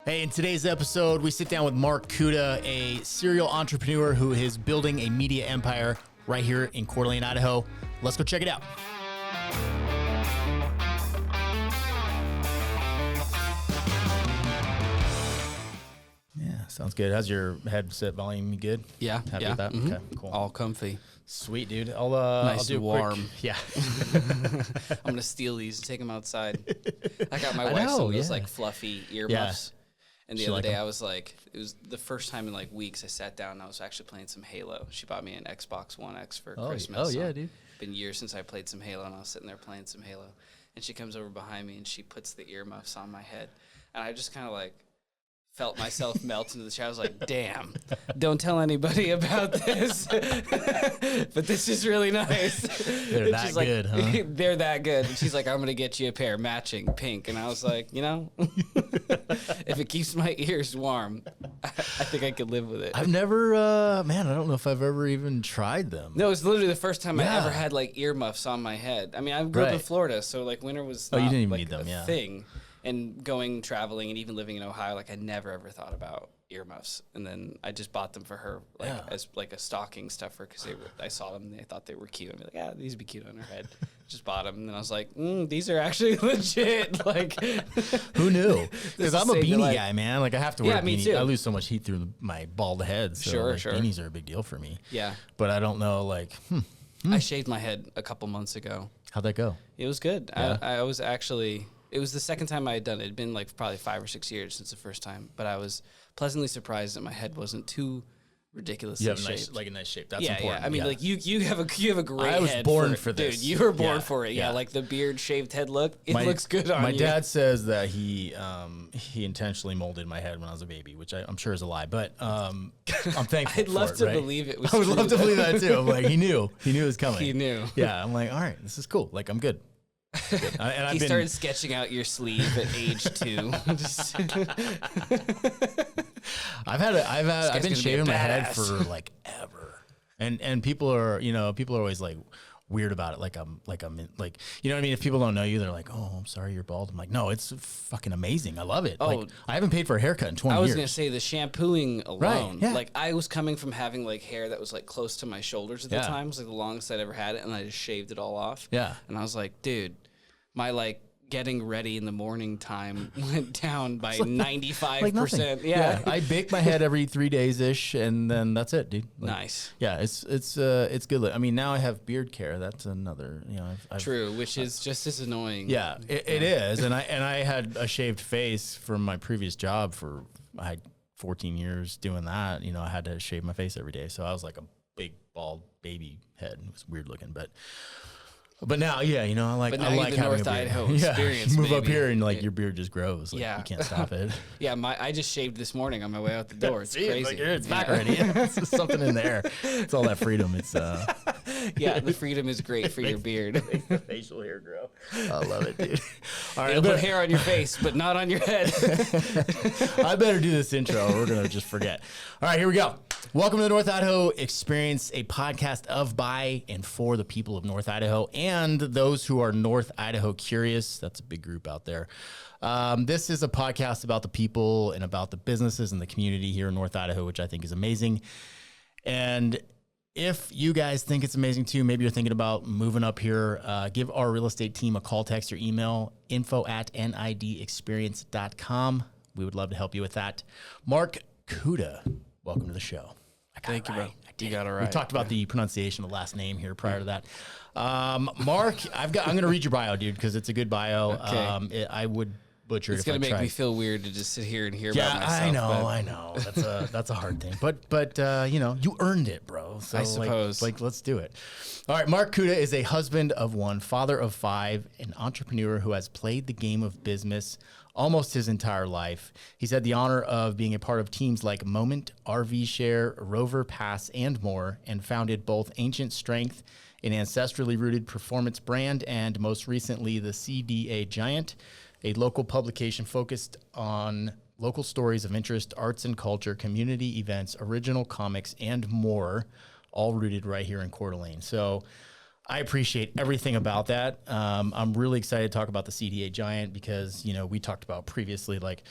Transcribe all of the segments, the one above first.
Hey, in today's episode, we sit down with Mark Cuda, a serial entrepreneur who is building a media empire right here in Coeur d'Alene, Idaho. Let's go check it out. Yeah, sounds good. How's your headset volume? You good? Yeah. Happy with that? Mm-hmm. Okay, cool. All comfy. Sweet, dude. I'll Nice do and a warm. quick, yeah. I'm going to steal these and take them outside. I got my I wife know, some of those yeah. like fluffy earmuffs. And the She other like day 'em? I was like, it was the first time in like weeks I sat down and I was actually playing some Halo. She bought me an Xbox One X for Christmas. Oh, yeah, so dude. Been years since I played some Halo and I was sitting there playing some Halo. And she comes over behind me and she puts the earmuffs on my head. And I just kind of like felt myself melt into the chair. I was like, damn, don't tell anybody about this. But this is really nice. They're And that she's like, good, huh? They're that good. And she's like, I'm going to get you a pair matching pink. And I was like, you know, if it keeps my ears warm, I think I could live with it. I've never, man, I don't know if I've ever even tried them. No, it was literally the first time I Yeah. ever had like earmuffs on my head. I mean, I grew up in Right. Florida, so like winter was Oh, you not, didn't even like, need them, a yeah. thing. And going traveling and even living in Ohio, like I never ever thought about earmuffs. And then I just bought them for her, like Yeah. as like a stocking stuffer because I saw them and I thought they were cute. I'm like, yeah, these would be cute on her head. Just bought them, and then I was like, these are actually legit. Like, Who knew? Because I'm a Save your beanie life. guy, man. Like I have to wear Yeah, a me beanie. too. I lose so much heat through my bald head. So Sure, like, sure. beanies are a big deal for me. yeah, But I don't know, like, I shaved my head a couple months ago. how'd that go? It was good. Yeah. I was actually, it was the second time I had done it. It'd been like probably 5 or 6 years since the first time, but I was pleasantly surprised that my head wasn't too ridiculously You have shaped. a nice shape. That's yeah, important. yeah. I mean, like you have a great. I was head born for, for it. this. Dude, you were born Yeah, for it. yeah. Yeah, like the beard shaved head look. It looks good on my you. dad says that he intentionally molded my head when I was a baby, which I'm sure is a lie, but I'm thankful. I'd love for it, to right? believe it was. I would true, love to though. believe that too. I'm like, he knew it was coming. He knew. Yeah, I'm like, all right, this is cool. Like, I'm good. Good. And I've He been, started sketching out your sleeve at age 2. Just- I've been gonna be shaving a my head badass. for like ever, and people are always like weird about it. Like I'm like, you know what I mean? If people don't know you, they're like, oh, I'm sorry you're bald. I'm like, no, it's fucking amazing. I love it. Oh. Like I haven't paid for a haircut in 20 I was years. gonna say the shampooing alone. yeah. Like I was coming from having like hair that was like close to my shoulders at the Yeah. time. It was like the longest I'd ever had it, and I just shaved it all off. Yeah. And I was like, dude, my like getting ready in the morning time went down by 95%. Like nothing. Yeah. I bake my head every 3 days ish, and then that's it, dude. Like, Nice. Yeah, it's good. I mean, now I have beard care. That's another, I've True, which is just as annoying. Yeah, it is. And I had a shaved face from my previous job I had 14 years doing that. I had to shave my face every day. So I was like a big bald baby head. It was weird looking, but now, yeah, I like But now I you like have the having North a beard. Idaho Yeah, experience, you move up baby. here and like your beard just grows. Like, Yeah. you can't stop it. Yeah, I just shaved this morning on my way out the door. It's See, crazy. like, it's back Yeah. already. It's something in there. It's all that freedom. It's Yeah, the freedom is great for your beard. facial hair grow. I love it, dude. All right, It'll put hair on your face, but not on your head. I better do this intro or we're going to just forget. All right, here we go. Welcome to the North Idaho Experience, a podcast of, by, and for the people of North Idaho and those who are North Idaho curious. That's a big group out there. This is a podcast about the people and about the businesses and the community here in North Idaho, which I think is amazing. And if you guys think it's amazing too, maybe you're thinking about moving up here, give our real estate team a call, text, or email, info@nidexperience.com. We would love to help you with that. Mark Cuda, welcome to the show. Thank you, bro. You got it right. We talked about the pronunciation of the last name here prior to that. Mark, I'm going to read your bio, dude, because it's a good bio. Okay. I would butcher It's it if gonna I make tried. me feel weird to just sit here and hear Yeah, about myself. I know. That's a hard thing. But you earned it, bro. So I suppose. Like let's do it. All right, Mark Cuda is a husband of one, father of 5, an entrepreneur who has played the game of business almost his entire life. He's had the honor of being a part of teams like Moment, RV Share, Rover Pass, and more, and founded both Ancient Strength, an ancestrally rooted performance brand, and most recently the CDA Giant, a local publication focused on local stories of interest, arts and culture, community events, original comics, and more, all rooted right here in Coeur d'Alene. So I appreciate everything about that. I'm really excited to talk about the CDA Giant because, we talked about previously, like,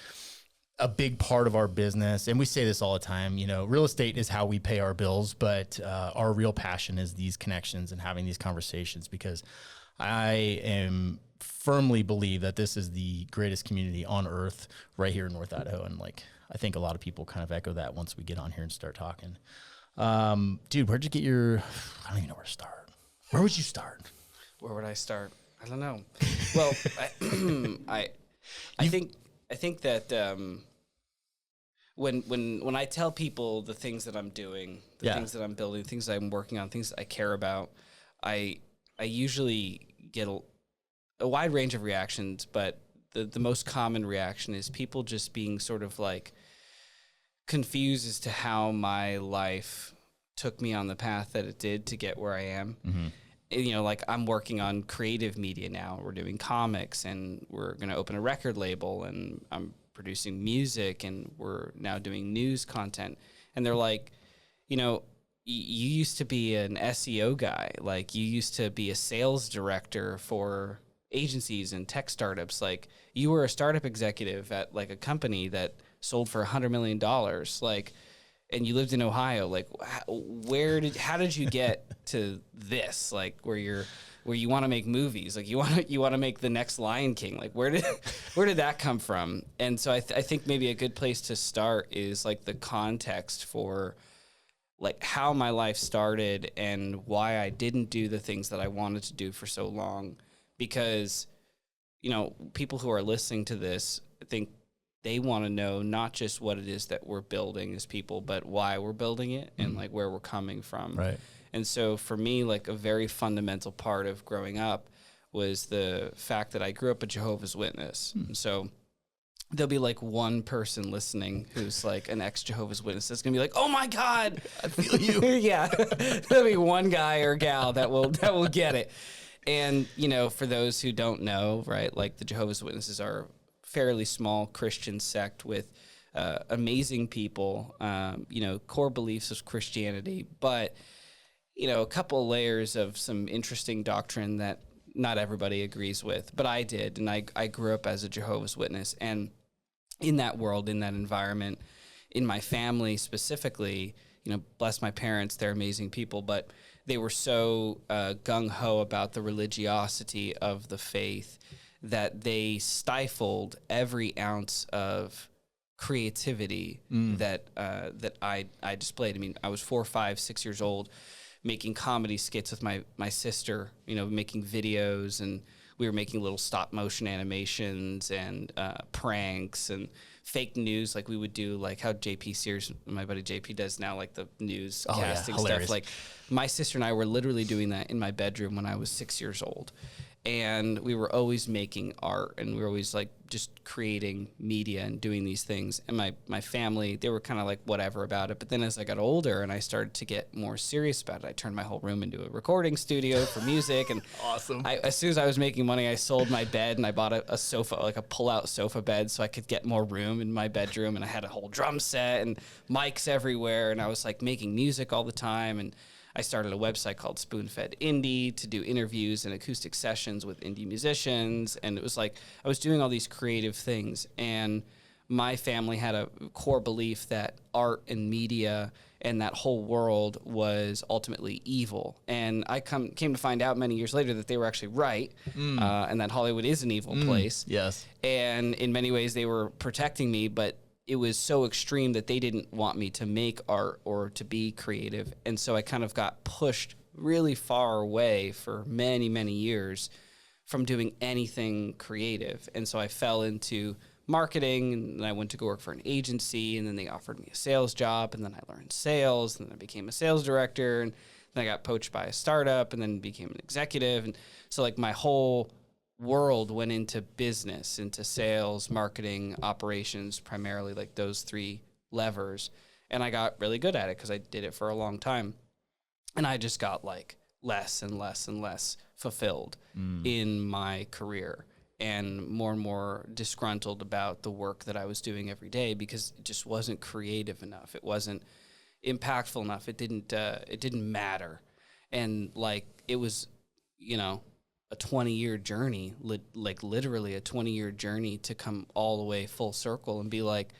a big part of our business, and we say this all the time, you know, real estate is how we pay our bills, but our real passion is these connections and having these conversations, because I am firmly believe that this is the greatest community on earth right here in North Idaho. And like, I think a lot of people kind of echo that once we get on here and start talking. Dude, where'd you get your, I don't even know where to start. Where would you start? Where would I start? I don't know. Well, I think that when I tell people the things that I'm doing, the things that I'm building, the things that I'm working on, things I care about, I usually get a wide range of reactions, but the most common reaction is people just being sort of like confused as to how my life took me on the path that it did to get where I am. Mm-hmm. You know, like I'm working on creative media now. We're doing comics, and we're going to open a record label, and I'm producing music, and we're now doing news content. And they're like, you know, you used to be an SEO guy. Like, you used to be a sales director for agencies and tech startups. Like, you were a startup executive at like a company that sold for $100 million. Like, and you lived in Ohio. Like, how did you get to this? Like, where you want to make movies, like you want to make the next Lion King. Like, where did that come from? And so I think maybe a good place to start is like the context for like how my life started and why I didn't do the things that I wanted to do for so long. Because, you know, people who are listening to this, I think they want to know not just what it is that we're building as people, but why we're building it and like where we're coming from. Right. And so for me, like a very fundamental part of growing up was the fact that I grew up a Jehovah's Witness. And so there'll be like one person listening who's like an ex-Jehovah's Witness that's gonna be like, "Oh my God, I feel you." Yeah, there'll be one guy or gal that will get it. And you know, for those who don't know, right, like the Jehovah's Witnesses are a fairly small Christian sect with amazing people. You know, core beliefs of Christianity, but you know, a couple layers of some interesting doctrine that not everybody agrees with, but I did, and I grew up as a Jehovah's Witness, and in that world, in that environment, in my family specifically, you know, bless my parents, they're amazing people, but they were so gung-ho about the religiosity of the faith that they stifled every ounce of creativity that I displayed. I mean, I was 4, 5, 6 years old, making comedy skits with my sister, you know, making videos, and we were making little stop motion animations and pranks and fake news. Like we would do like how JP Sears, my buddy JP does now, like the news casting stuff. Like my sister and I were literally doing that in my bedroom when I was 6 years old. And we were always making art, and we were always like just creating media and doing these things. And my family, they were kind of like whatever about it. But then as I got older and I started to get more serious about it, I turned my whole room into a recording studio for music. And awesome. As soon as I was making money, I sold my bed and I bought a sofa, like a pull-out sofa bed, so I could get more room in my bedroom. And I had a whole drum set and mics everywhere. And I was like making music all the time. And I started a website called Spoon-Fed Indie to do interviews and acoustic sessions with indie musicians. And it was like I was doing all these creative things. And my family had a core belief that art and media and that whole world was ultimately evil. And I came to find out many years later that they were actually right, and that Hollywood is an evil place. Yes. And in many ways they were protecting me, but it was so extreme that they didn't want me to make art or to be creative. And so I kind of got pushed really far away for many, many years from doing anything creative. And so I fell into marketing, and then I went to go work for an agency, and then they offered me a sales job, and then I learned sales, and then I became a sales director, and then I got poached by a startup, and then became an executive. And so like my whole world went into business, into sales, marketing, operations, primarily like those 3 levers. And I got really good at it because I did it for a long time. And I just got like less and less and less fulfilled in my career, and more disgruntled about the work that I was doing every day because it just wasn't creative enough. It wasn't impactful enough. It didn't matter. And like, it was, you know, a 20-year journey, like literally a 20-year journey to come all the way full circle and be like,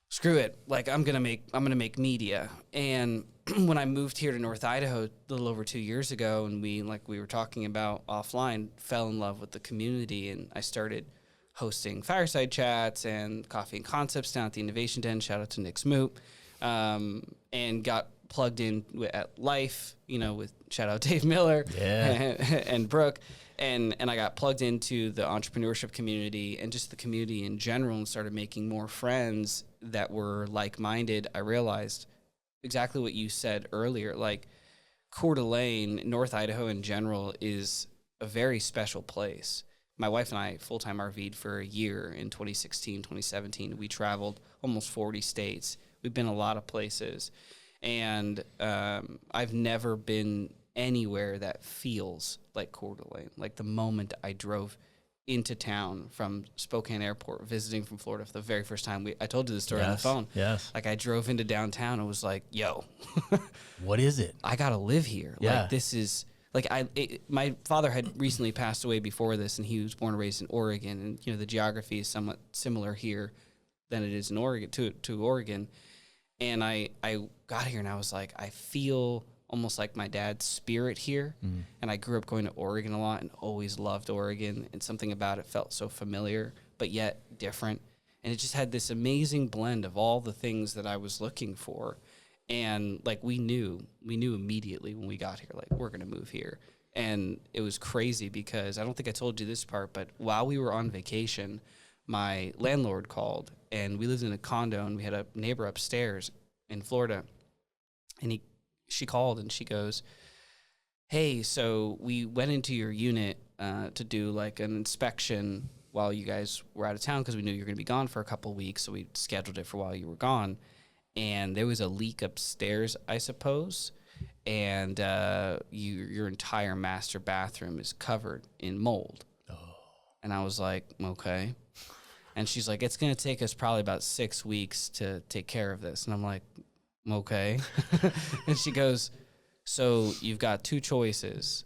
screw it. Like I'm going to make media. And when I moved here to North Idaho a little over 2 years ago, and we were talking about offline, fell in love with the community, and I started hosting fireside chats and coffee and concepts down at the Innovation Den. Shout out to Nick Smoot. And got plugged in at Life, with shout out Dave Miller and Brooke. And I got plugged into the entrepreneurship community and just the community in general, and started making more friends that were like-minded. I realized exactly what you said earlier, like Coeur d'Alene, North Idaho in general, is a very special place. My wife and I full-time RV'd for a year in 2016, 2017. We traveled almost 40 states. We've been a lot of places. And I've never been anywhere that feels like Coeur d'Alene. Like the moment I drove into town from Spokane Airport, visiting from Florida for the very first time. I told you the story on the phone. Yes. Like I drove into downtown and was like, yo. What is it? I got to live here. Yeah. Like this is... Like my father had recently passed away before this, and he was born and raised in Oregon, and the geography is somewhat similar here than it is in Oregon to Oregon. And I got here and I was like, I feel almost like my dad's spirit here. Mm. And I grew up going to Oregon a lot and always loved Oregon, and something about it felt so familiar but yet different. And it just had this amazing blend of all the things that I was looking for. And like we knew immediately when we got here, like we're going to move here. And it was crazy because I don't think I told you this part, but while we were on vacation, my landlord called, and we lived in a condo, and we had a neighbor upstairs in Florida. And she called and she goes, hey, so we went into your unit to do like an inspection while you guys were out of town, because we knew you were going to be gone for a couple of weeks. So we scheduled it for while you were gone. And there was a leak upstairs, I suppose, and your entire master bathroom is covered in mold. Oh. And I was like, okay. And she's like, it's going to take us probably about 6 weeks to take care of this. And I'm like, okay. And she goes, so you've got two choices.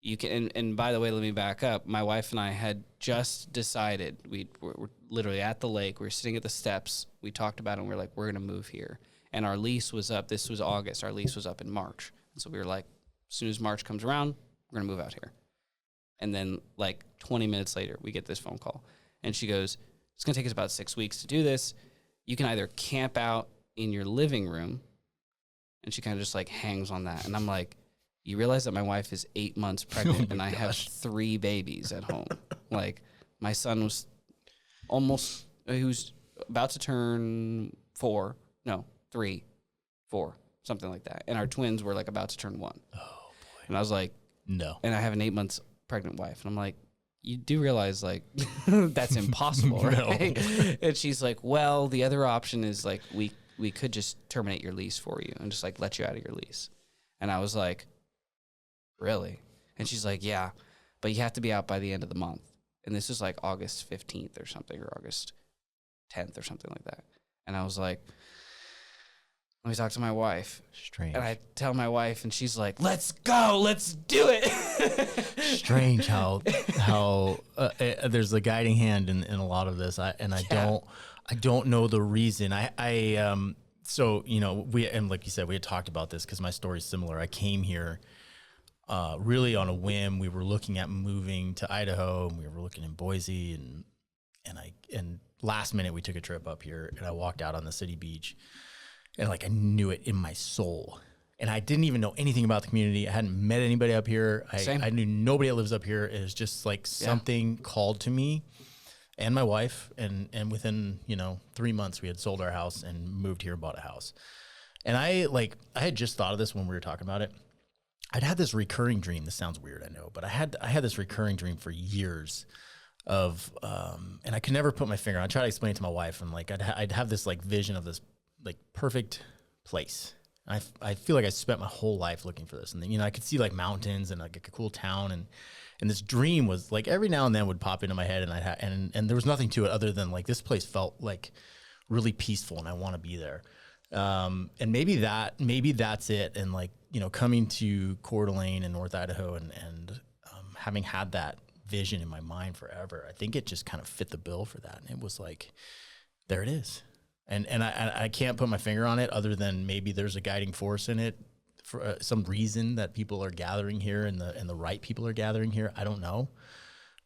You can, and by the way, let me back up. My wife and I had just decided, we're literally at the lake. We were sitting at the steps. We talked about it, and we were like, we're going to move here. And our lease was up. This was August. Our lease was up in March. And so we were like, as soon as March comes around, we're going to move out here. And then like 20 minutes later, we get this phone call. And she goes, it's going to take us about 6 weeks to do this. You can either camp out in your living room. And she kind of just like hangs on that. And I'm like, you realize that my wife is 8 months pregnant and I have 3 babies at home. Like my son was he was about to turn 3, 4, something like that. And our twins were like about to turn 1. Oh boy. And I was like, no. And I have an 8 months pregnant wife. And I'm like, you do realize like that's impossible, right? No. And she's like, well, the other option is like, we could just terminate your lease for you and just like let you out of your lease. And I was like, really? And she's like, yeah, but you have to be out by the end of the month. And this is like August 15th or something, or August 10th or something like that. And I was like, let me talk to my wife. Strange. And I tell my wife, and she's like, let's go, let's do it. Strange how there's a guiding hand in a lot of this. I don't know the reason. So, and like you said, we had talked about this because my story's similar. I came here really on a whim. We were looking at moving to Idaho, and we were looking in Boise, and last minute we took a trip up here, and I walked out on the city beach, and like I knew it in my soul. And I didn't even know anything about the community. I hadn't met anybody up here. I knew nobody that lives up here. It was just like something called to me and my wife, and within 3 months we had sold our house and moved here and bought a house. And I had just thought of this when we were talking about it. I'd had this recurring dream. This sounds weird, I know, but I had this recurring dream for years of, and I could never put my finger on. I tried to explain it to my wife, and like I'd have this like vision of this like perfect place. I feel like I spent my whole life looking for this, and then, I could see like mountains and like a cool town, and this dream was like every now and then would pop into my head, and and there was nothing to it other than like this place felt like really peaceful, and I want to be there. And maybe that's it. And like, coming to Coeur d'Alene in North Idaho and having had that vision in my mind forever, I think it just kind of fit the bill for that. And it was like, there it is. And I can't put my finger on it other than maybe there's a guiding force in it for some reason that people are gathering here and the right people are gathering here. I don't know.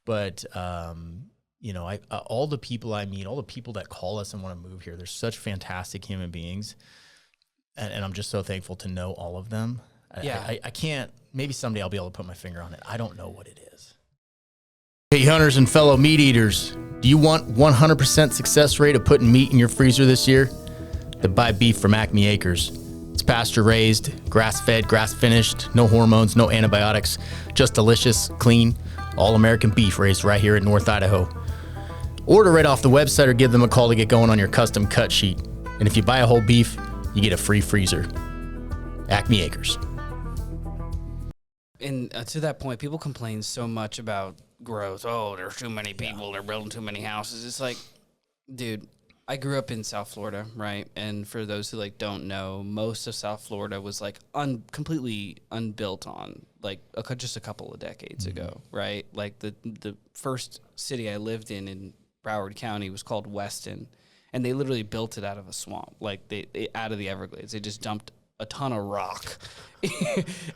But, you know, all the people I meet, all the people that call us and want to move here, they're such fantastic human beings. And I'm just so thankful to know all of them. Yeah. I can't, maybe someday I'll be able to put my finger on it. I don't know what it is. Hey, hunters and fellow meat eaters, do you want 100% success rate of putting meat in your freezer this year? Then buy beef from Acme Acres. It's pasture raised, grass fed, grass finished, no hormones, no antibiotics, just delicious, clean, all American beef raised right here in North Idaho. Order right off the website or give them a call to get going on your custom cut sheet. And if you buy a whole beef, you get a free freezer. Acme Acres. And to that point, people complain so much about growth. Oh, there's too many people. They're building too many houses. It's like, dude, I grew up in South Florida, right? And for those who like don't know, most of South Florida was like completely unbuilt on like just a couple of decades ago, right? Like the first city I lived in Broward County was called Weston, and they literally built it out of a swamp, like they out of the Everglades. They just dumped a ton of rock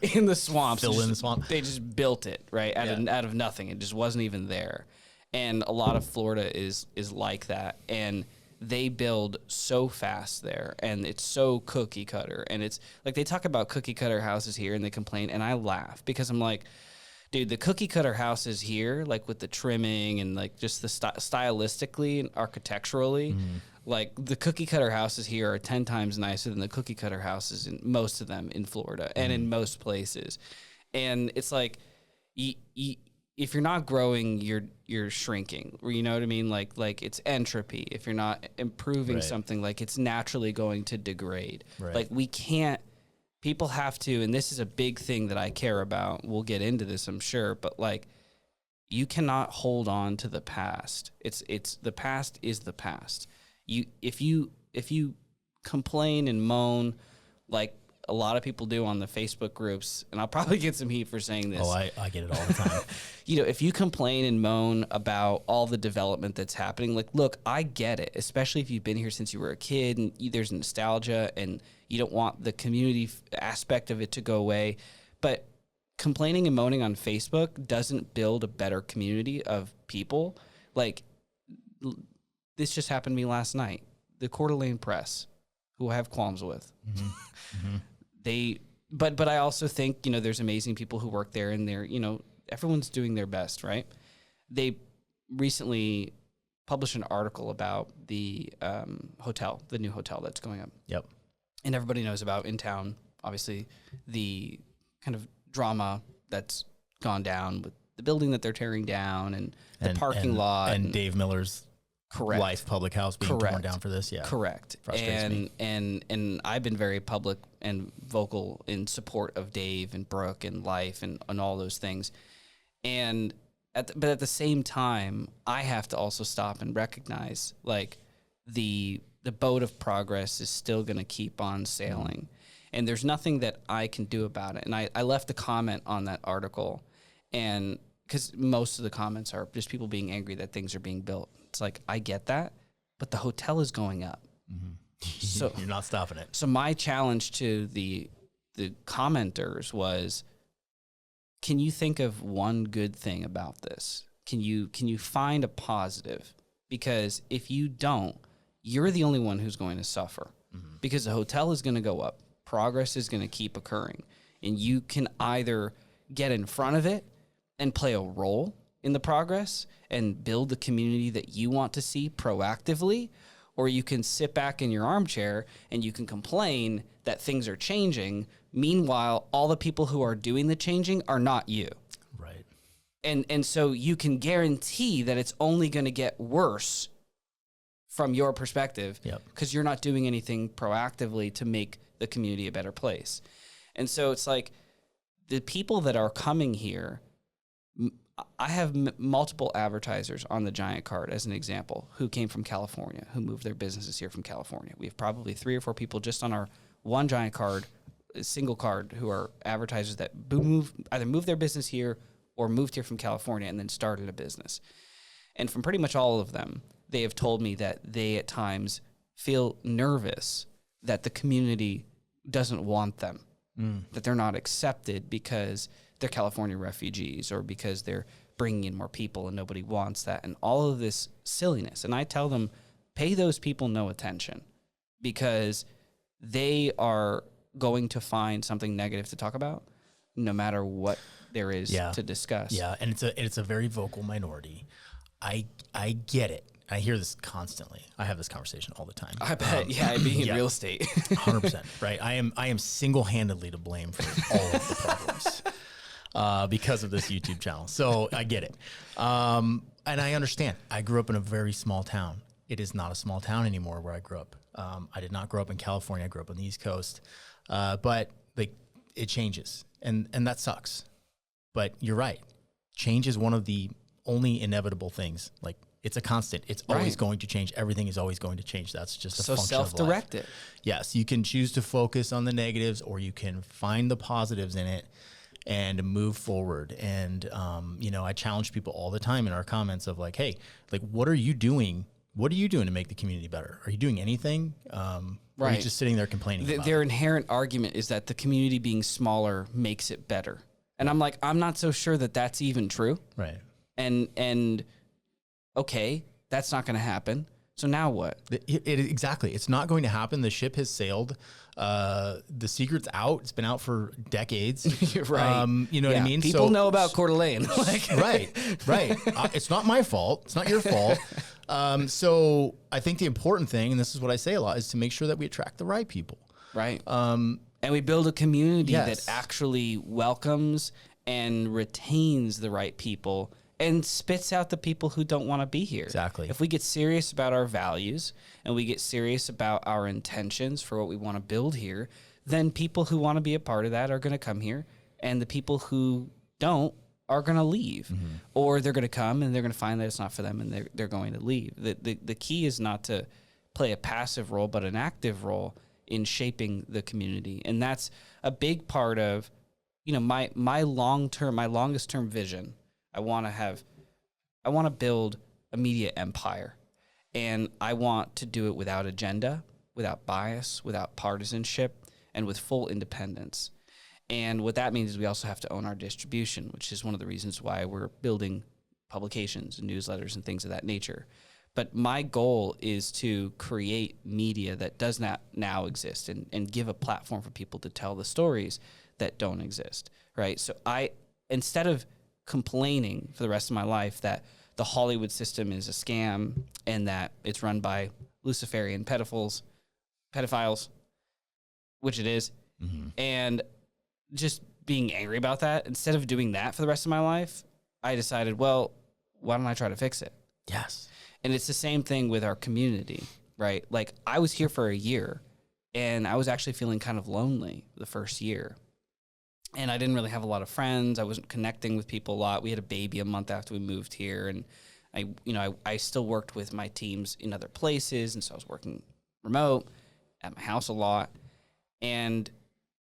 in the swamps. Fill in the swamp. They just built it right out of nothing. It just wasn't even there. And a lot of Florida is like that. And they build so fast there, and it's so cookie cutter. And it's like they talk about cookie cutter houses here, and they complain, and I laugh because I'm like, dude, the cookie cutter houses here, like with the trimming and like just the stylistically and architecturally, like the cookie cutter houses here are 10 times nicer than the cookie cutter houses in most of them in Florida and in most places. And it's like, if you're not growing, you're shrinking. You know what I mean? Like it's entropy. If you're not improving something, like it's naturally going to degrade. Right. Like we can't. People have to, and this is a big thing that I care about. We'll get into this, I'm sure, but like, you cannot hold on to the past. It's the past is the past. If you complain and moan, like a lot of people do on the Facebook groups, and I'll probably get some heat for saying this. Oh, I get it all the time. You know, if you complain and moan about all the development that's happening, like, look, I get it, especially if you've been here since you were a kid and there's nostalgia and you don't want the community aspect of it to go away. But complaining and moaning on Facebook doesn't build a better community of people. Like, this just happened to me last night. The Coeur d'Alene Press, who I have qualms with. But I also think, you know, there's amazing people who work there, and they're, you know, everyone's doing their best, right? They recently published an article about the hotel, the new hotel that's going up. Yep. And everybody knows about in town, obviously, the kind of drama that's gone down with the building that they're tearing down and the parking lot. And Dave Miller's life public house being torn down for this. Yeah. Correct. Frustrates me. And I've been very public and vocal in support of Dave and Brooke and life and all those things. And but at the same time, I have to also stop and recognize like the boat of progress is still going to keep on sailing. And there's nothing that I can do about it. And I left a comment on that article, and because most of the comments are just people being angry that things are being built. It's like, I get that, but the hotel is going up. So you're not stopping it. So my challenge to the commenters was, can you think of one good thing about this? Can you find a positive? Because if you don't, you're the only one who's going to suffer, because the hotel is going to go up. Progress is going to keep occurring, and you can either get in front of it and play a role in the progress and build the community that you want to see proactively, or you can sit back in your armchair and you can complain that things are changing. Meanwhile, all the people who are doing the changing are not you. Right. And so you can guarantee that it's only going to get worse from your perspective, because you're not doing anything proactively to make the community a better place. And so it's like the people that are coming here, I have multiple advertisers on the Giant card, as an example, who came from California, who moved their businesses here from California. We have probably 3 or 4 people just on our one Giant card, a single card, who are advertisers that either move their business here or moved here from California and then started a business. And from pretty much all of them, they have told me that they at times feel nervous that the community doesn't want them, that they're not accepted because they're California refugees or because they're bringing in more people and nobody wants that, and all of this silliness. And I tell them, pay those people no attention, because they are going to find something negative to talk about no matter what there is to discuss. Yeah, and it's a very vocal minority. I get it. I hear this constantly. I have this conversation all the time. I bet. Being in real estate. 100%. Right. I am single-handedly to blame for all of the problems because of this YouTube channel. So I get it. And I understand. I grew up in a very small town. It is not a small town anymore where I grew up. I did not grow up in California. I grew up on the East Coast. But like, it changes, and that sucks. But you're right. Change is one of the only inevitable things. Like, it's a constant. It's always going to change. Everything is always going to change. That's just a function of life. So self-direct it. Yes, you can choose to focus on the negatives, or you can find the positives in it and move forward. And I challenge people all the time in our comments of like, hey, like, what are you doing? What are you doing to make the community better? Are you doing anything? Or are you just sitting there complaining about their it? inherent argument is that the community being smaller makes it better. And I'm like, I'm not so sure that that's even true. Right. And okay, that's not going to happen. So now what? Exactly. It's not going to happen. The ship has sailed. The secret's out. It's been out for decades. Right. You know what I mean? People know about Coeur d'Alene. Right. It's not my fault. It's not your fault. So I think the important thing, and this is what I say a lot, is to make sure that we attract the right people. Right. And we build a community Yes. that actually welcomes and retains the right people and spits out the people who don't want to be here. Exactly. If we get serious about our values and we get serious about our intentions for what we want to build here, then people who want to be a part of that are going to come here, and the people who don't are going to leave. Or they're going to come and they're going to find that it's not for them, and they're going to leave. The key is not to play a passive role, but an active role in shaping the community. And that's a big part of, my longest term vision. I want to build a media empire, and I want to do it without agenda, without bias, without partisanship, and with full independence. And what that means is we also have to own our distribution, which is one of the reasons why we're building publications and newsletters and things of that nature. But my goal is to create media that does not now exist, and give a platform for people to tell the stories that don't exist, right? So instead of complaining for the rest of my life that the Hollywood system is a scam and that it's run by Luciferian pedophiles, which it is, and just being angry about that, instead of doing that for the rest of my life, I decided, well, why don't I try to fix it? Yes. And it's the same thing with our community, right? Like, I was here for a year, and I was actually feeling kind of lonely the first year. And I didn't really have a lot of friends. I wasn't connecting with people a lot. We had a baby a month after we moved here, and I still worked with my teams in other places, and so I was working remote at my house a lot. And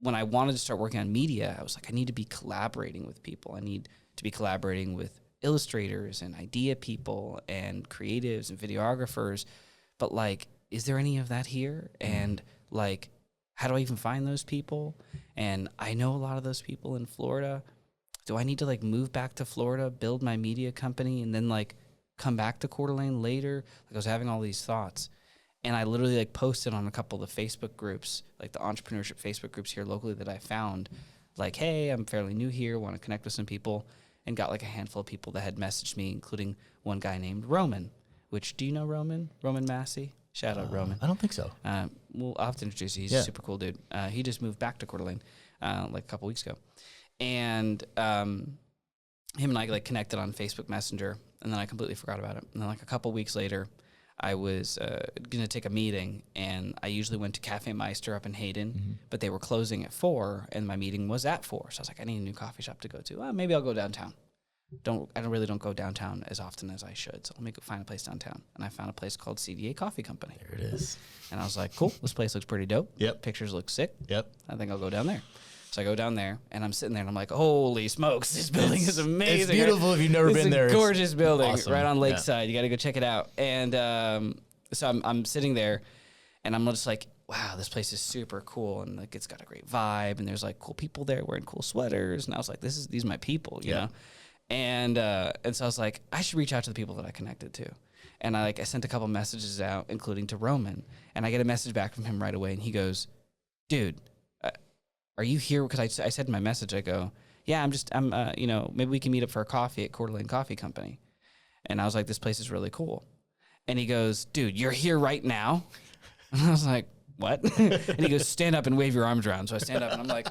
when I wanted to start working on media, I was like, I need to be collaborating with people. I need to be collaborating with illustrators and idea people and creatives and videographers. But like, is there any of that here? And like, how do I even find those people? And I know a lot of those people in Florida. Do I need to like move back to Florida, build my media company, and then like come back to Coeur d'Alene later? Like, I was having all these thoughts. And I literally like posted on a couple of the Facebook groups, like the entrepreneurship Facebook groups here locally that I found, like, hey, I'm fairly new here, want to connect with some people, and got like a handful of people that had messaged me, including one guy named Roman, which, do you know Roman? Roman Massey? Shout out Roman. I don't think so. Well, I'll have to introduce you. He's a super cool dude. He just moved back to Coeur d'Alene like a couple weeks ago. And him and I like connected on Facebook Messenger, and then I completely forgot about it. And then like a couple weeks later, I was going to take a meeting, and I usually went to Cafe Meister up in Hayden, but they were closing at 4, and my meeting was at 4. So I was like, I need a new coffee shop to go to. Well, maybe I'll go downtown. I don't go downtown as often as I should, so let me go find a place downtown. And I found a place called CDA Coffee Company. There it is. And I was like, cool, this place looks pretty dope. Yep. Pictures look sick. Yep. I think I'll go down there. So I go down there, and I'm sitting there, and I'm like, holy smokes, this building is amazing. It's beautiful if you've never been there. It's a gorgeous building awesome. right on Lakeside. You got to go check it out. And so I'm sitting there, and I'm just like, wow, this place is super cool, and like it's got a great vibe, and there's like cool people there wearing cool sweaters, and I was like, these are my people, you know? And so I was like, I should reach out to the people that I connected to. And I sent a couple messages out, including to Roman, and I get a message back from him right away, and he goes, dude, are you here? Because I said in my message, I go, yeah, I'm maybe we can meet up for a coffee at Coeur d'Alene Coffee Company. And I was like, this place is really cool. And he goes, dude, you're here right now? And I was like, what? And he goes, stand up and wave your arms around. So I stand up, and I'm like,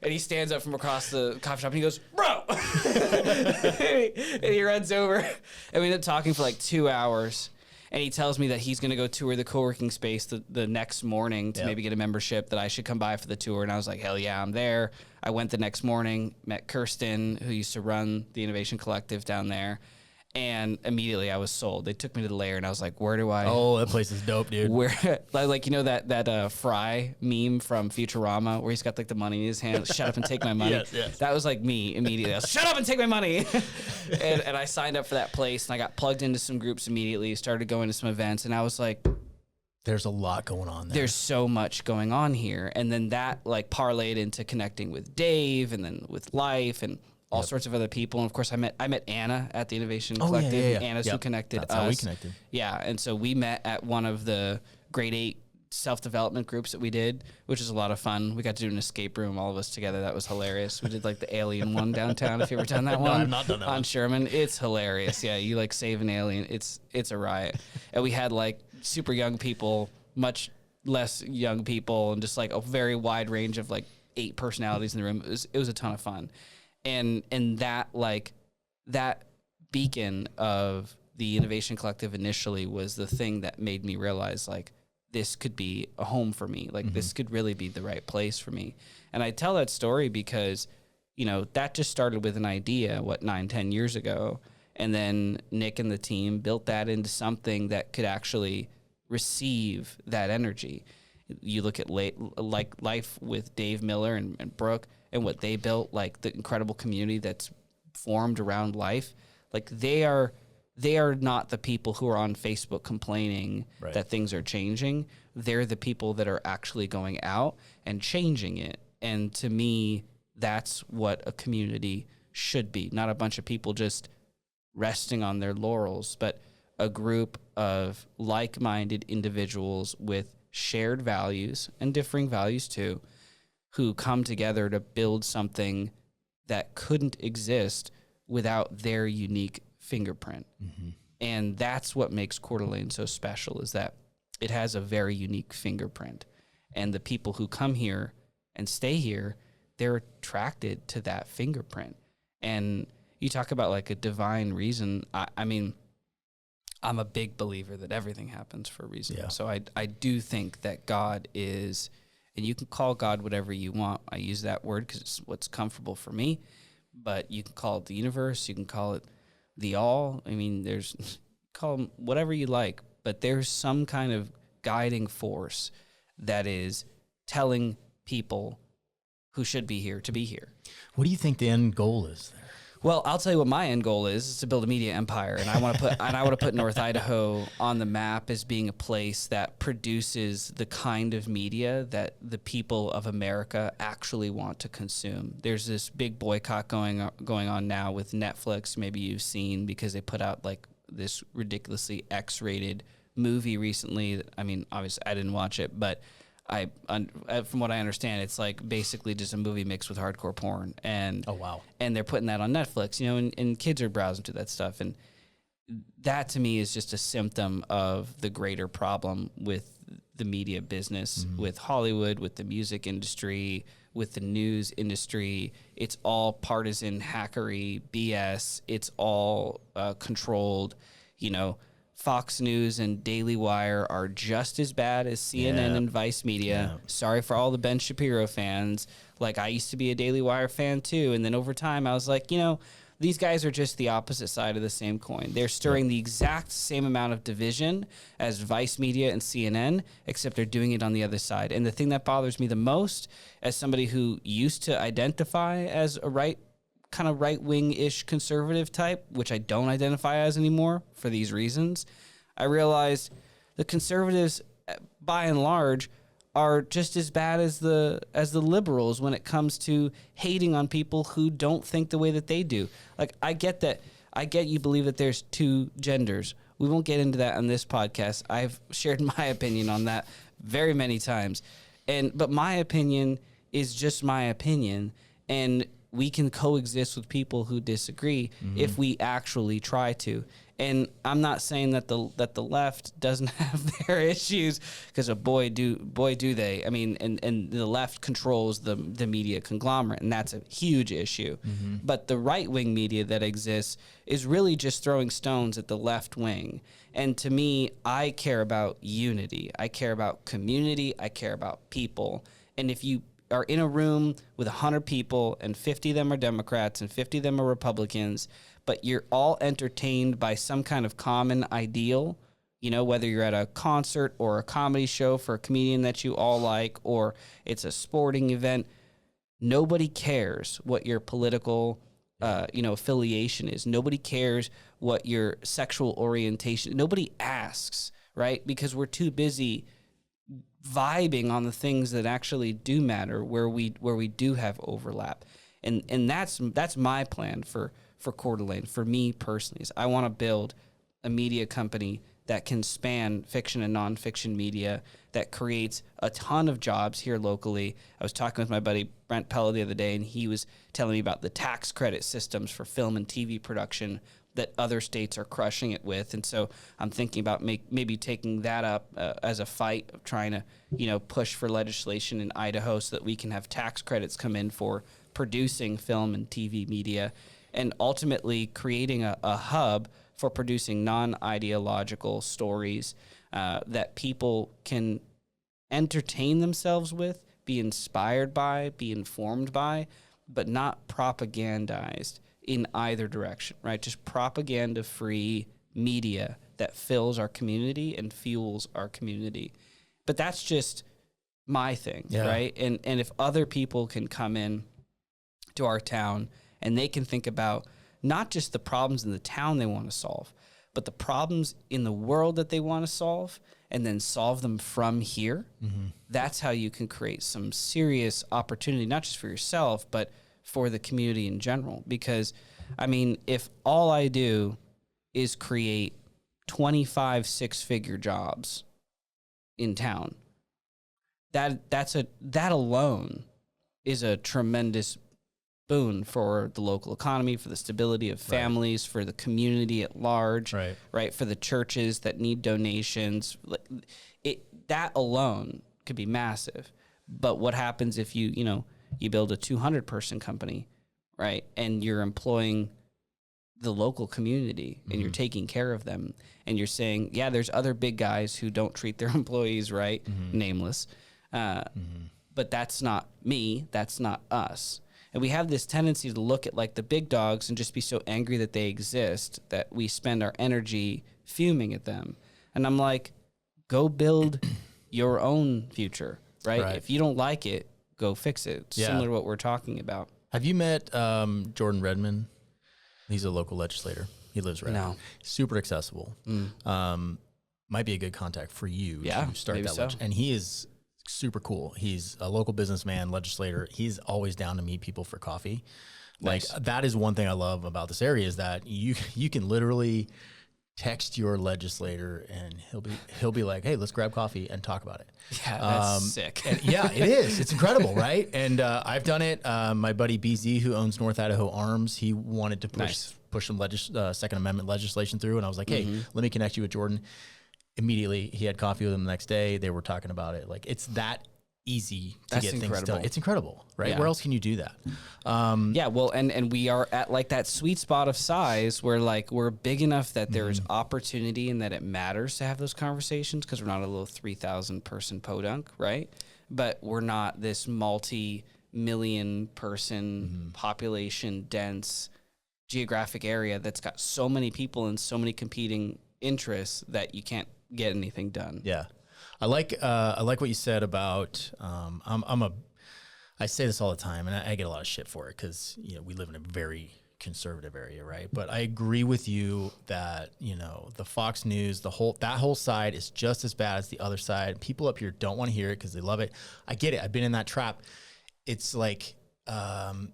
and he stands up from across the coffee shop, and he goes, bro! And he runs over, and we end up talking for like 2 hours. And he tells me that he's going to go tour the co-working space the next morning to maybe get a membership, that I should come by for the tour. And I was like, hell yeah, I'm there. I went the next morning, met Kirsten, who used to run the Innovation Collective down there. And immediately I was sold. They took me to the lair, and I was like, where do I... Oh, that place is dope, dude. Where, like, you know that Fry meme from Futurama where he's got like the money in his hand, shut up and take my money? Yes. That was like me immediately. I was like, shut up and take my money. and I signed up for that place, and I got plugged into some groups immediately, started going to some events, and I was like... There's a lot going on there. There's so much going on here. And then that like parlayed into connecting with Dave, and then with Life, and all sorts of other people. And of course I met Anna at the Innovation Collective. Yeah. Anna's who connected That's us. how we connected. Yeah. And so we met at one of the grade 8 self-development groups that we did, which is a lot of fun. We got to do an escape room, all of us together. That was hilarious. We did like the alien one downtown. If you ever done that one, I've not done that on one. Sherman. It's hilarious. Yeah. You like save an alien. It's a riot. And we had like super young people, much less young people, and just like a very wide range of like 8 personalities in the room. It was a ton of fun. And that like that beacon of the Innovation Collective initially was the thing that made me realize like this could be a home for me. Like this could really be the right place for me. And I tell that story because, you know, that just started with an idea, 9-10 years ago. And then Nick and the team built that into something that could actually receive that energy. You look at like Life with Dave Miller and Brooke, and what they built, like the incredible community that's formed around Life. Like they are not the people who are on Facebook complaining that things are changing. They're the people that are actually going out and changing it. And to me, that's what a community should be. Not a bunch of people just resting on their laurels, but a group of like-minded individuals with shared values and differing values too, who come together to build something that couldn't exist without their unique fingerprint. And that's what makes Coeur d'Alene so special, is that it has a very unique fingerprint. And the people who come here and stay here, they're attracted to that fingerprint. And you talk about like a divine reason. I mean, I'm a big believer that everything happens for a reason. Yeah. So I do think that God is, and you can call God whatever you want. I use that word because it's what's comfortable for me. But you can call it the universe. You can call it the all. I mean, call them whatever you like. But there's some kind of guiding force that is telling people who should be here to be here. What do you think the end goal is there? Well, I'll tell you what my end goal is to build a media empire, and I want to put North Idaho on the map as being a place that produces the kind of media that the people of America actually want to consume. There's this big boycott going on now with Netflix. Maybe you've seen, because they put out like this ridiculously X-rated movie recently. I mean, obviously I didn't watch it, but from what I understand, it's like basically just a movie mixed with hardcore porn. And oh wow! And they're putting that on Netflix, you know, and kids are browsing to that stuff. And that to me is just a symptom of the greater problem with the media business, with Hollywood, with the music industry, with the news industry. It's all partisan hackery BS. It's all controlled, you know. Fox News and Daily Wire are just as bad as CNN and Vice Media. Yeah. Sorry for all the Ben Shapiro fans. Like, I used to be a Daily Wire fan too, and then over time I was like, you know, These guys are just the opposite side of the same coin. They're stirring the exact same amount of division as Vice Media and CNN, except they're doing it on the other side. And the thing that bothers me the most, as somebody who used to identify as a right-wing-ish conservative type, which I don't identify as anymore for these reasons, I realized the conservatives, by and large, are just as bad as the liberals when it comes to hating on people who don't think the way that they do. Like, I get that. I get you believe that there's two genders. We won't get into that on this podcast. I've shared my opinion on that very many times. But my opinion is just my opinion, and we can coexist with people who disagree if we actually try to. And I'm not saying that the left doesn't have their issues, because boy do they. I mean, and the left controls the media conglomerate, and that's a huge issue. But the right-wing media that exists is really just throwing stones at the left wing. And to me, I care about unity. I care about community. I care about people. And if you are in a room with 100 people and 50 of them are Democrats and 50 of them are Republicans, but you're all entertained by some kind of common ideal, whether you're at a concert or a comedy show for a comedian that you all like, or it's a sporting event, nobody cares what your political affiliation is. Nobody cares what your sexual orientation. Nobody asks, right? Because we're too busy vibing on the things that actually do matter, where we do have overlap. And that's my plan for Coeur d'Alene, for me personally. Is I want to build a media company that can span fiction and nonfiction media, that creates a ton of jobs here locally. I was talking with my buddy Brent Pella the other day, and he was telling me about the tax credit systems for film and TV production that other states are crushing it with. And so I'm thinking about maybe taking that up as a fight of trying to, push for legislation in Idaho so that we can have tax credits come in for producing film and TV media, and ultimately creating a hub for producing non-ideological stories that people can entertain themselves with, be inspired by, be informed by, but not propagandized in either direction, right? Just propaganda-free media that fills our community and fuels our community. But that's just my thing, right? And if other people can come in to our town and they can think about not just the problems in the town they want to solve, but the problems in the world that they want to solve, and then solve them from here, that's how you can create some serious opportunity, not just for yourself, but for the community in general. Because, I mean, if all I do is create 25 six-figure jobs in town, that alone is a tremendous boon for the local economy, for the stability of families, for the community at large, right? For the churches that need donations. That alone could be massive. But what happens if you build a 200-person company, right? And you're employing the local community and you're taking care of them, and you're saying, yeah, there's other big guys who don't treat their employees right, nameless. But that's not me. That's not us. And we have this tendency to look at like the big dogs and just be so angry that they exist that we spend our energy fuming at them. And I'm like, go build your own future, right? If you don't like it, go fix it. Similar to what we're talking about. Have you met Jordan Redmond? He's a local legislator. He lives right now. Super accessible. Might be a good contact for you to start that. And he is super cool. He's a local businessman, legislator. He's always down to meet people for coffee. Nice. Like, that is one thing I love about this area, is that you can literally text your legislator and he'll be like, hey, let's grab coffee and talk about it. Yeah, that's sick. And it is. It's incredible, right? And I've done it. My buddy BZ, who owns North Idaho Arms, he wanted to push some Second Amendment legislation through, and I was like, hey, let me connect you with Jordan. Immediately, he had coffee with him the next day. They were talking about it. Like, it's that easy to get things done. It's incredible, right? Where else can you do that? Well, and we are at like that sweet spot of size where like we're big enough that there's opportunity and that it matters to have those conversations, because we're not a little 3,000 person podunk, right? But we're not this multi-million person population dense geographic area that's got so many people and so many competing interests that you can't get anything done. Yeah. I like what you said about, I say this all the time, and I get a lot of shit for it because, you know, we live in a very conservative area, right? But I agree with you that, you know, the Fox News, that whole side is just as bad as the other side. People up here don't want to hear it because they love it. I get it. I've been in that trap. It's like,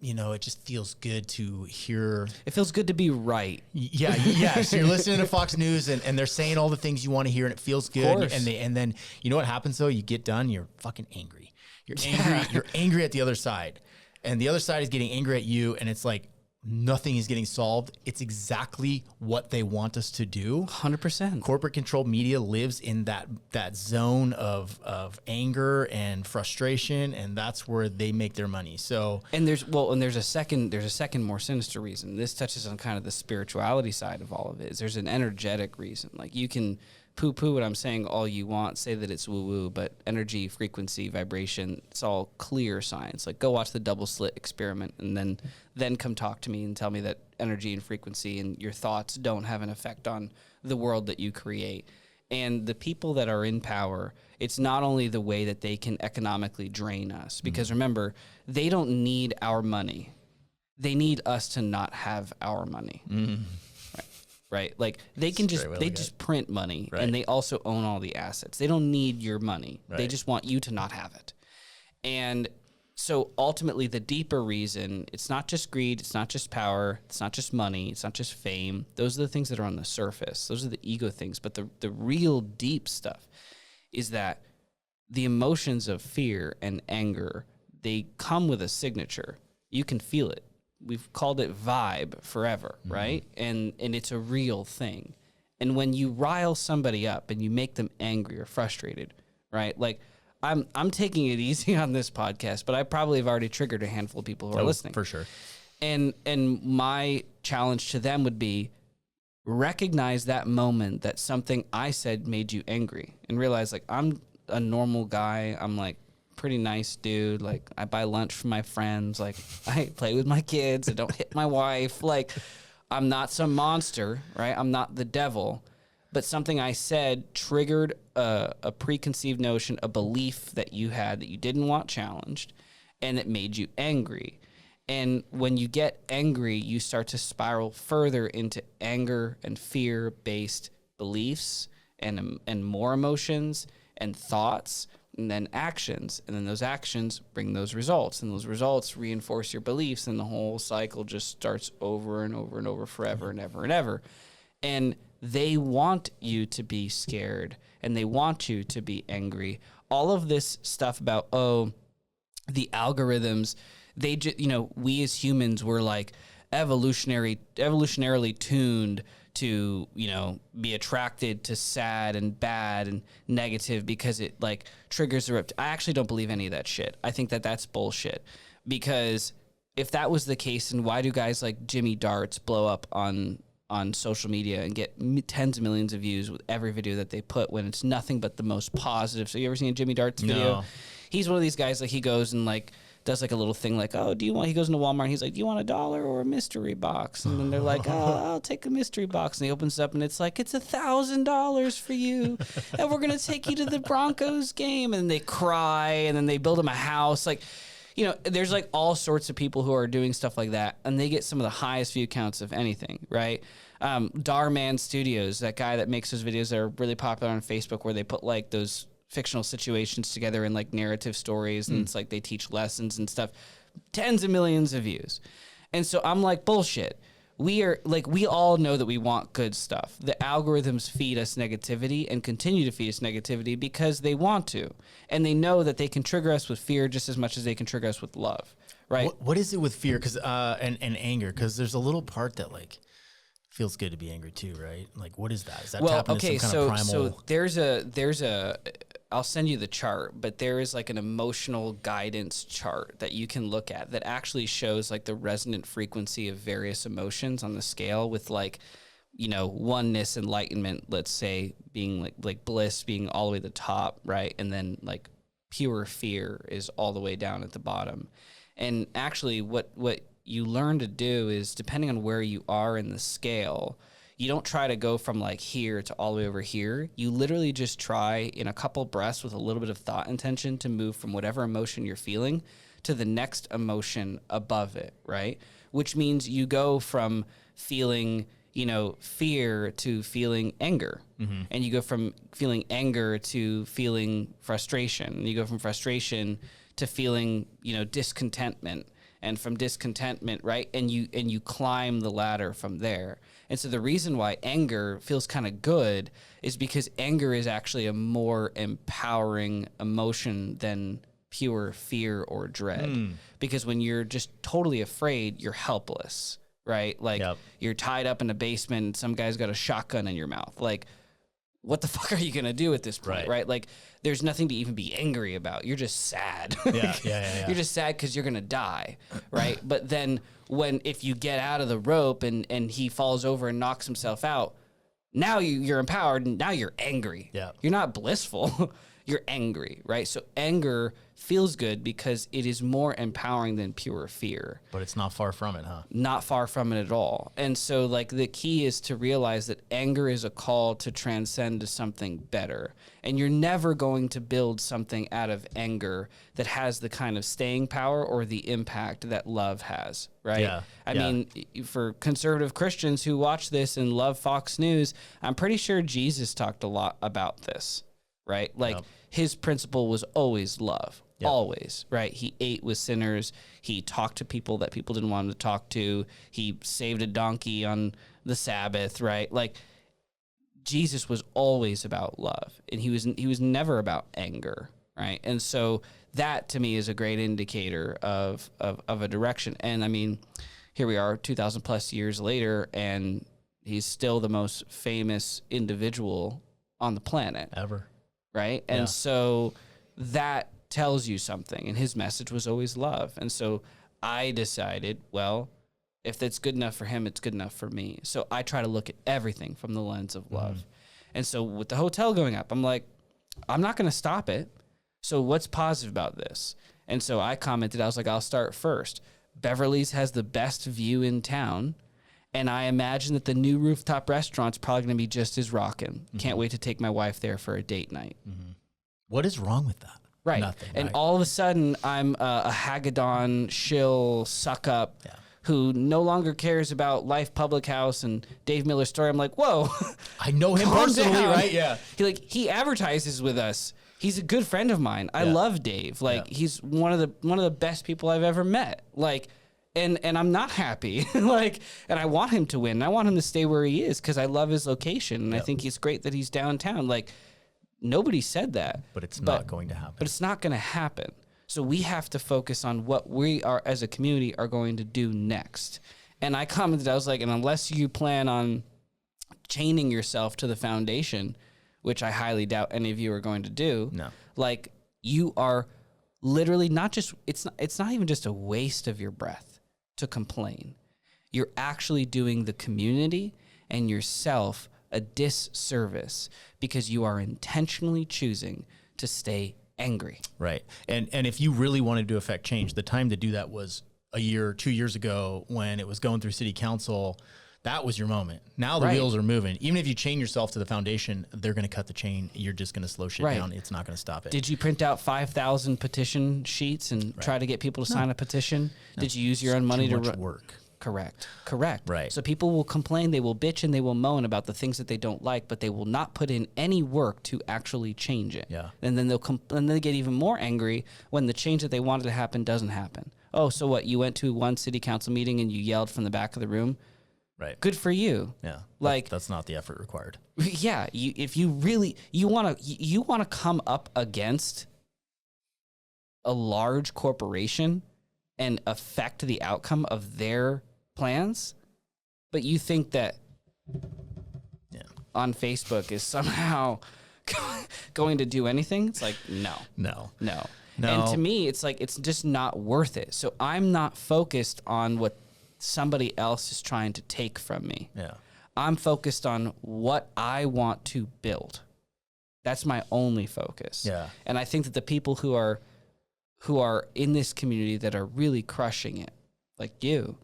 you know, it just feels good to hear. It feels good to be right. Yeah, yeah. So you're listening to Fox News and they're saying all the things you want to hear and it feels good. And then you know what happens though? You get done, you're fucking angry. You're angry. You're angry at the other side, and the other side is getting angry at you. And it's like nothing is getting solved. It's exactly what they want us to do. 100%. Corporate controlled media lives in that zone of anger and frustration, and that's where they make their money. So there's a second more sinister reason. This touches on kind of the spirituality side of all of it. There's an energetic reason. Like, you can poo-poo what I'm saying all you want, say that it's woo-woo, but energy, frequency, vibration, it's all clear science. Like, go watch the double slit experiment and then come talk to me and tell me that energy and frequency and your thoughts don't have an effect on the world that you create. And the people that are in power, it's not only the way that they can economically drain us, because remember, they don't need our money. They need us to not have our money. Right? Like, they can just print money, right, and they also own all the assets. They don't need your money. Right. They just want you to not have it. And so ultimately the deeper reason, it's not just greed, it's not just power, it's not just money, it's not just fame. Those are the things that are on the surface. Those are the ego things. But the real deep stuff is that the emotions of fear and anger, they come with a signature. You can feel it. We've called it vibe forever, right? And it's a real thing. And when you rile somebody up and you make them angry or frustrated, right? Like, I'm taking it easy on this podcast, but I probably have already triggered a handful of people who are listening. For sure. And my challenge to them would be, recognize that moment that something I said made you angry, and realize, like, I'm a normal guy. I'm like pretty nice dude. Like, I buy lunch for my friends. Like, I play with my kids. I don't hit my wife. Like, I'm not some monster, right? I'm not the devil. But something I said triggered a preconceived notion, a belief that you had that you didn't want challenged, and it made you angry. And when you get angry, you start to spiral further into anger and fear-based beliefs and more emotions and thoughts, and then actions. And then those actions bring those results, and those results reinforce your beliefs, and the whole cycle just starts over and over and over forever and ever and ever. And they want you to be scared, and they want you to be angry. All of this stuff about, the algorithms, they just, we as humans were like evolutionarily tuned to, be attracted to sad and bad and negative because it like triggers the I actually don't believe any of that shit. I think that that's bullshit, because if that was the case, then why do guys like Jimmy Darts blow up on social media and get tens of millions of views with every video that they put, when it's nothing but the most positive? So you ever seen a Jimmy Darts video? No. He's one of these guys, like, he goes and like does like a little thing like, he goes into Walmart and he's like, do you want $1 or a mystery box? And then they're like, I'll take a mystery box. And he opens it up and it's like, it's $1,000 for you. And we're going to take you to the Broncos game. And they cry, and then they build him a house. Like, there's like all sorts of people who are doing stuff like that, and they get some of the highest view counts of anything, right? Darman Studios, that guy that makes those videos that are really popular on Facebook, where they put like those fictional situations together in like narrative stories, and it's like they teach lessons and stuff, tens of millions of views. And so I'm like, bullshit. We all know that we want good stuff. The algorithms feed us negativity and continue to feed us negativity because they want to. And they know that they can trigger us with fear just as much as they can trigger us with love, right? What is it with fear and anger? Because there's a little part that like feels good to be angry too, right? Like, what is that? Is that tapping into some kind of primal? So there's a I'll send you the chart, but there is like an emotional guidance chart that you can look at that actually shows like the resonant frequency of various emotions on the scale, with like, oneness, enlightenment, let's say, being like bliss being all the way at the top, right? And then like pure fear is all the way down at the bottom. And actually what you learn to do is, depending on where you are in the scale, you don't try to go from like here to all the way over here. You literally just try in a couple breaths with a little bit of thought intention to move from whatever emotion you're feeling to the next emotion above it, right? Which means you go from feeling, fear to feeling anger. Mm-hmm. And you go from feeling anger to feeling frustration. And you go from frustration to feeling, discontentment. And from discontentment, right? And you climb the ladder from there. And so the reason why anger feels kind of good is because anger is actually a more empowering emotion than pure fear or dread. Because when you're just totally afraid, you're helpless, right? Like you're tied up in a basement and some guy's got a shotgun in your mouth. Like, what the fuck are you going to do at this point, right? Like, there's nothing to even be angry about. You're just sad. Yeah. You're just sad because you're going to die, right? But then if you get out of the rope and he falls over and knocks himself out, now you're empowered and now you're angry. Yeah. You're not blissful. You're angry, right? So anger feels good because it is more empowering than pure fear. But it's not far from it, huh? Not far from it at all. And so like the key is to realize that anger is a call to transcend to something better. And you're never going to build something out of anger that has the kind of staying power or the impact that love has, right? Yeah. I mean, for conservative Christians who watch this and love Fox News, I'm pretty sure Jesus talked a lot about this, right? Like his principle was always love. Yep. Always, right? He ate with sinners. He talked to people that people didn't want him to talk to. He saved a donkey on the Sabbath, right? Like Jesus was always about love, and he was never about anger, right? And so that to me is a great indicator of a direction. And I mean, here we are 2,000 plus years later, and he's still the most famous individual on the planet ever, right? And so that tells you something, and his message was always love. And so I decided, well, if that's good enough for him, it's good enough for me. So I try to look at everything from the lens of love. And so with the hotel going up, I'm like, I'm not going to stop it. So what's positive about this? And so I commented, I was like, I'll start first. Beverly's has the best view in town, and I imagine that the new rooftop restaurant's probably going to be just as rocking. Can't wait to take my wife there for a date night. What is wrong with that? Right. Nothing, and right? all of a sudden, I'm a Haggadon shill suck up who no longer cares about Life Public House and Dave Miller's story. I'm like, whoa. I know him calm personally, down. right? Yeah. He advertises with us. He's a good friend of mine. I love Dave. Like he's one of the best people I've ever met. Like, and I'm not happy. Like, and I want him to win. I want him to stay where he is because I love his location, and I think it's great that he's downtown. Like, nobody said that. But it's not going to happen. But it's not going to happen. So we have to focus on what we are as a community are going to do next. And I commented, I was like, and unless you plan on chaining yourself to the foundation, which I highly doubt any of you are going to do, like you are literally not just, it's not even just a waste of your breath to complain. You're actually doing the community and yourself a disservice because you are intentionally choosing to stay angry. Right. And if you really wanted to affect change, the time to do that was a year, 2 years ago when it was going through city council. That was your moment. Now the wheels are moving. Even if you chain yourself to the foundation, they're going to cut the chain. You're just going to slow shit down. It's not going to stop it. Did you print out 5,000 petition sheets and try to get people to sign a petition? No. Did you use your own money to work? Correct. Right. So people will complain, they will bitch, and they will moan about the things that they don't like, but they will not put in any work to actually change it. Yeah. And then they get even more angry when the change that they wanted to happen doesn't happen. Oh, so what? You went to one city council meeting and you yelled from the back of the room? Right. Good for you. Yeah. Like that's not the effort required. Yeah. If you really you want to come up against a large corporation and affect the outcome of their plans, but you think that on Facebook is somehow going to do anything, it's like no. And to me, it's like it's just not worth it. So I'm not focused on what somebody else is trying to take from me. Yeah. I'm focused on what I want to build. That's my only focus. Yeah. And I think that the people who are in this community that are really crushing it like you,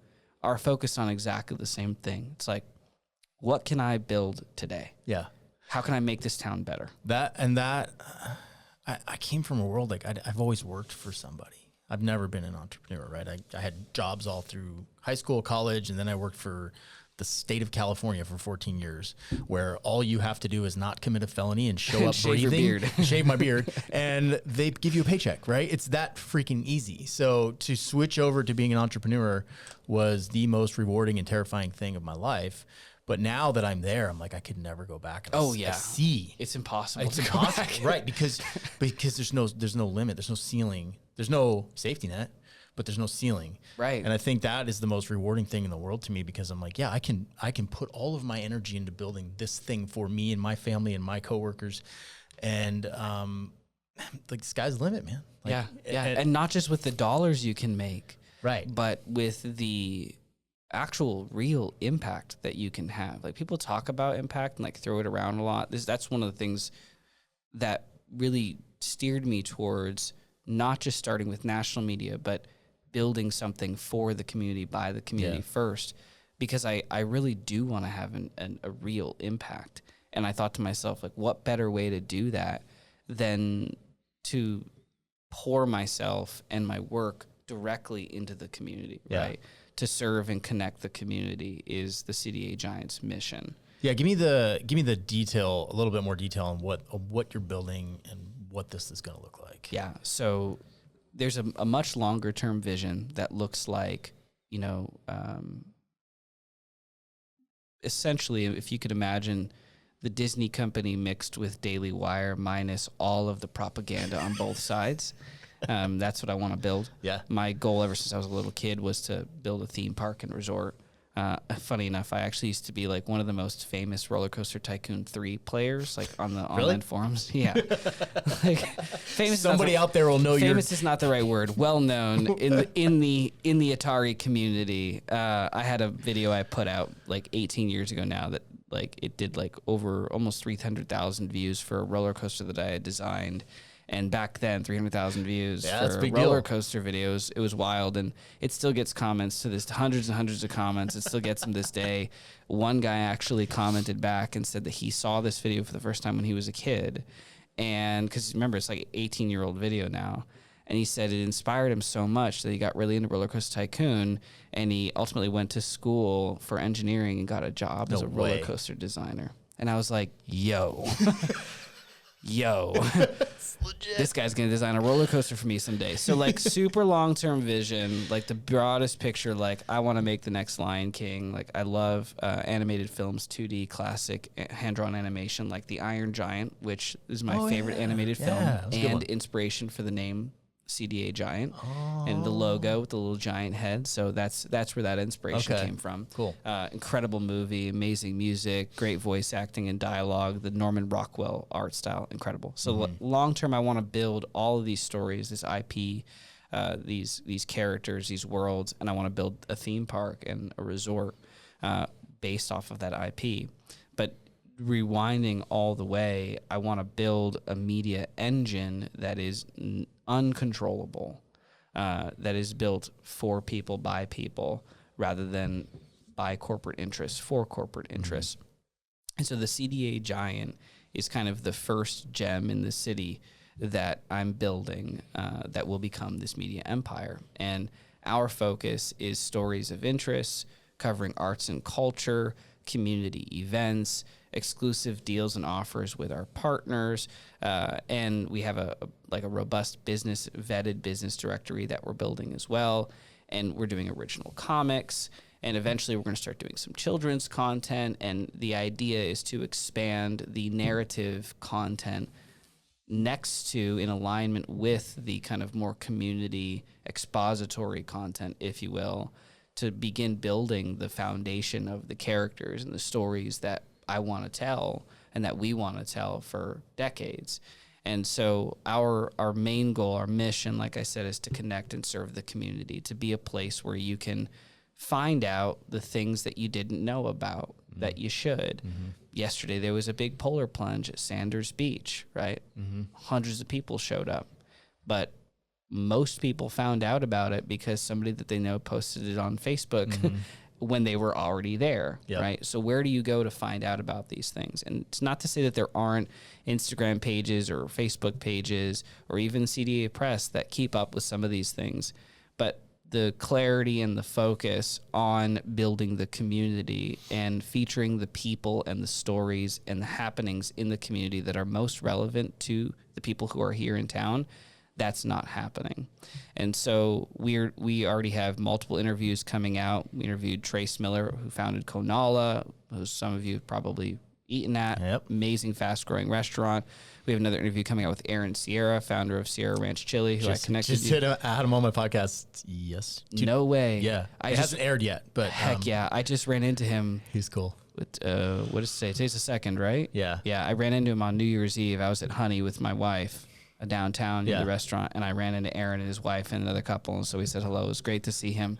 are focused on exactly the same thing. It's like, what can I build today? Yeah. How can I make this town better? I came from a world like I've always worked for somebody. I've never been an entrepreneur, right? I had jobs all through high school, college, and then I worked for the state of California for 14 years, where all you have to do is not commit a felony and show up Shave your breathing, beard. shave my beard, and they give you a paycheck, right? It's that freaking easy. So to switch over to being an entrepreneur was the most rewarding and terrifying thing of my life. But now that I'm there, I'm like, I could never go back. And I see It's impossible. it's impossible, right? Because there's no limit, there's no ceiling, there's no safety net, but there's no ceiling, Right. And I think that is the most rewarding thing in the world to me, because I'm like, yeah, I can put all of my energy into building this thing for me and my family and my coworkers, and like the sky's the limit, man. Like, and not just with the dollars you can make, right? but with the actual real impact that you can have. Like, people talk about impact and like throw it around a lot. That's one of the things that really steered me towards not just starting with national media, but building something for the community, by the community first, because I really do want to have a real impact. And I thought to myself, like, what better way to do that than to pour myself and my work directly into the community, right? To serve and connect the community is the CDA Giant's mission. Yeah, give me the detail, a little bit more detail on what you're building and what this is going to look like. Yeah, so there's a much longer term vision that looks like, essentially, if you could imagine the Disney company mixed with Daily Wire minus all of the propaganda on both sides. That's what I want to build. Yeah. My goal ever since I was a little kid was to build a theme park and resort. Funny enough, I actually used to be like one of the most famous Roller Coaster Tycoon 3 players, like on the online forums. Yeah. Like, famous. Somebody out there will know you're famous is not the right word. Well known in the Atari community. I had a video I put out like 18 years ago now that like it did like over almost 300,000 views for a roller coaster that I had designed. And back then, 300,000 views for roller coaster videos. It was wild, and it still gets comments to this, hundreds and hundreds of comments. It still gets them this day. One guy actually commented back and said that he saw this video for the first time when he was a kid, and because remember, it's like an 18-year-old video now, and he said it inspired him so much that he got really into Roller Coaster Tycoon, and he ultimately went to school for engineering and got a job as a roller coaster designer. And I was like, yo. This guy's going to design a roller coaster for me someday. So like super long-term vision, like the broadest picture, like I want to make the next Lion King. Like I love animated films, 2D classic hand-drawn animation, like the Iron Giant, which is my favorite animated film and inspiration for the name CDA Giant and the logo with the little giant head. So that's where that inspiration came from. Cool. Incredible movie, amazing music, great voice acting and dialogue, the Norman Rockwell art style, incredible. So long term, I want to build all of these stories, this IP, these characters, these worlds, and I want to build a theme park and a resort based off of that IP. But rewinding all the way, I want to build a media engine that is uncontrollable, that is built for people, by people, rather than by corporate interests, for corporate interests. And so the CDA Giant is kind of the first gem in the city that I'm building that will become this media empire. And our focus is stories of interest, covering arts and culture, community events, exclusive deals and offers with our partners, and we have a robust vetted business directory that we're building as well, and we're doing original comics, and eventually we're going to start doing some children's content, and the idea is to expand the narrative content next to, in alignment with the kind of more community expository content, if you will, to begin building the foundation of the characters and the stories that I want to tell and that we want to tell for decades. And so our main goal, our mission, like I said, is to connect and serve the community, to be a place where you can find out the things that you didn't know about that you should. Yesterday, there was a big polar plunge at Sanders Beach, right? Hundreds of people showed up. But most people found out about it because somebody that they know posted it on Facebook when they were already there, right? So where do you go to find out about these things? And it's not to say that there aren't Instagram pages or Facebook pages or even CDA Press that keep up with some of these things, but the clarity and the focus on building the community and featuring the people and the stories and the happenings in the community that are most relevant to the people who are here in town, that's not happening. And so we already have multiple interviews coming out. We interviewed Trace Miller, who founded Konala, who some of you have probably eaten at. Amazing, fast-growing restaurant. We have another interview coming out with Aaron Sierra, founder of Sierra Ranch Chili, who I connected to. I had him on my podcast. Yes. No way. Yeah. It hasn't aired yet, but heck yeah. I just ran into him. He's cool. With, what does it say? Today's the 2nd, right? Yeah. Yeah. I ran into him on New Year's Eve. I was at Honey with my wife downtown in the restaurant, and I ran into Aaron and his wife and another couple, and so we said hello. It was great to see him.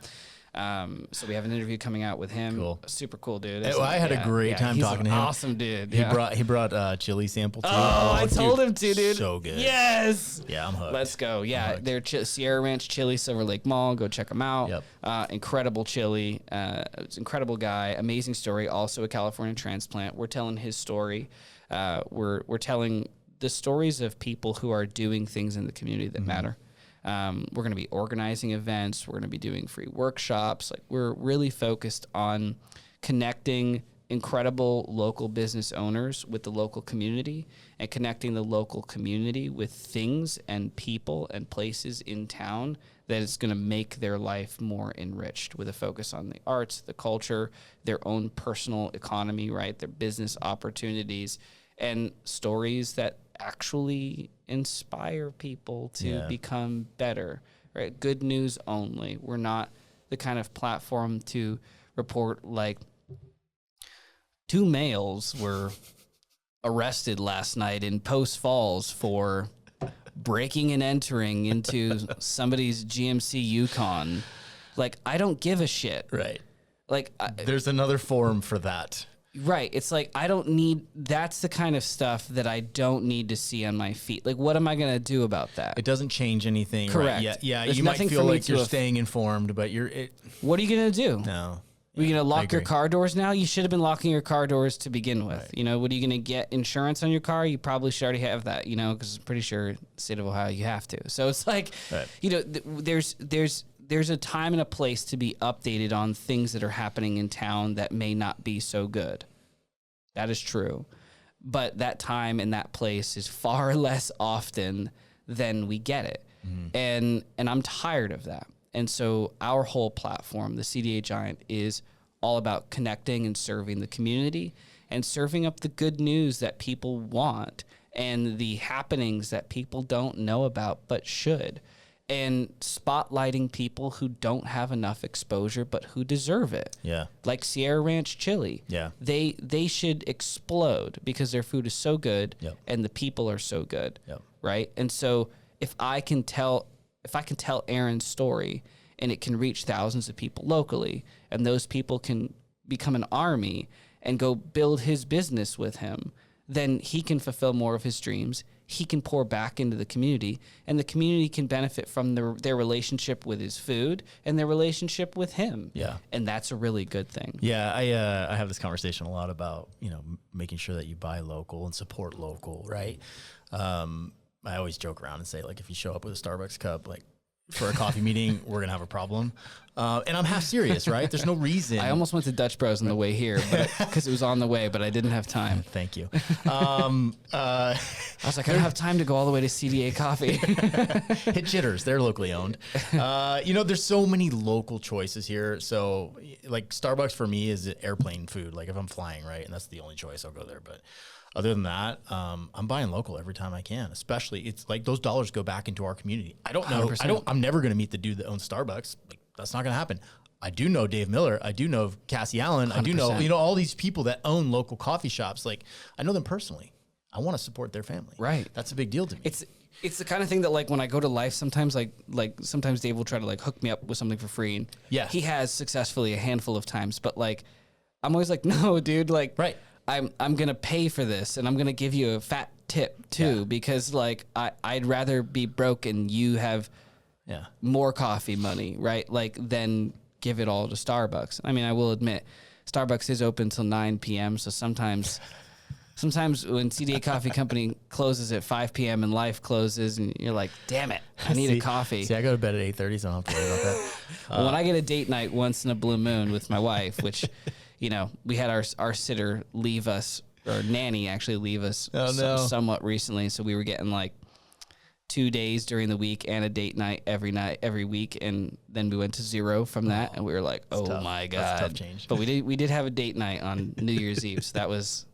So we have an interview coming out with him. Cool. Super cool dude. I had a great time talking to him. Awesome dude. He brought chili sample too. Oh, I told him to, dude. So good. Yes. Yeah, I'm hooked. Let's go. Yeah, they're Sierra Ranch Chili, Silver Lake Mall. Go check them out. Incredible chili. It's an incredible guy. Amazing story. Also a California transplant. We're telling his story. We're telling the stories of people who are doing things in the community that matter. We're going to be organizing events. We're going to be doing free workshops. Like, we're really focused on connecting incredible local business owners with the local community and connecting the local community with things and people and places in town that is going to make their life more enriched, with a focus on the arts, the culture, their own personal economy, right? Their business opportunities, and stories that actually inspire people to become better, right? Good news only. We're not the kind of platform to report like 2 males were arrested last night in Post Falls for breaking and entering into somebody's GMC Yukon. Like, I don't give a shit. Right. Like, there's another forum for that. Right. It's like, I don't need, that's the kind of stuff that I don't need to see on my feet. Like, what am I going to do about that? It doesn't change anything. Correct. Right? Yeah. There's you might feel like you're to staying informed, but what are you going to do? No. Are you going to lock your car doors now? You should have been locking your car doors to begin with. Right. You know, what are you going to get insurance on your car? You probably should already have that, you know, because I'm pretty sure the state of Ohio, you have to. So it's like, you know, there's a time and a place to be updated on things that are happening in town that may not be so good. That is true. But that time and that place is far less often than we get it. And I'm tired of that. And so our whole platform, the CDA Giant, is all about connecting and serving the community and serving up the good news that people want and the happenings that people don't know about but should, and spotlighting people who don't have enough exposure but who deserve it. Yeah. Like Sierra Ranch Chili. Yeah. They should explode because their food is so good and the people are so good. Right? And so if I can tell Aaron's story and it can reach thousands of people locally, and those people can become an army and go build his business with him, then he can fulfill more of his dreams. He can pour back into the community, and the community can benefit from their relationship with his food and their relationship with him. Yeah. And that's a really good thing. Yeah. I have this conversation a lot about, you know, making sure that you buy local and support local. Right. I always joke around and say, like, if you show up with a Starbucks cup, like, for a coffee meeting, we're going to have a problem. And I'm half serious, right? There's no reason. I almost went to Dutch Bros on the way here because it was on the way, but I didn't have time. Thank you. I was like, I don't have time to go all the way to CDA Coffee. Hit Jitters. They're locally owned. You know, there's so many local choices here. So, like, Starbucks for me is airplane food. Like, if I'm flying, right? And that's the only choice, I'll go there. But other than that, I'm buying local every time I can. Especially, it's like those dollars go back into our community. I don't know. 100%. I'm never going to meet the dude that owns Starbucks. Like, that's not going to happen. I do know Dave Miller. I do know Cassie Allen. 100%. I do know, you know, all these people that own local coffee shops. Like, I know them personally. I want to support their family. Right. That's a big deal to me. It's the kind of thing that, like, when I go to Life, sometimes sometimes Dave will try to, like, hook me up with something for free. And he has successfully a handful of times, but, like, I'm always like, no, dude, like, right. I'm gonna pay for this, and I'm gonna give you a fat tip too, because, like, I'd rather be broke and you have more coffee money, right? Like, then give it all to Starbucks. I mean, I will admit, Starbucks is open till 9 p.m. So sometimes when CDA Coffee Company closes at 5 p.m. and Life closes, and you're like, damn it, I need a coffee. See, I go to bed at 8:30, so I don't have to worry about that. Well, when I get a date night once in a blue moon with my wife, which, we had our sitter leave us, or nanny actually leave us somewhat recently. So we were getting like 2 days during the week and a date night every week, and then we went to 0 from that, and we were like, oh my god, that's a tough change. But we did have a date night on New Year's Eve, so that was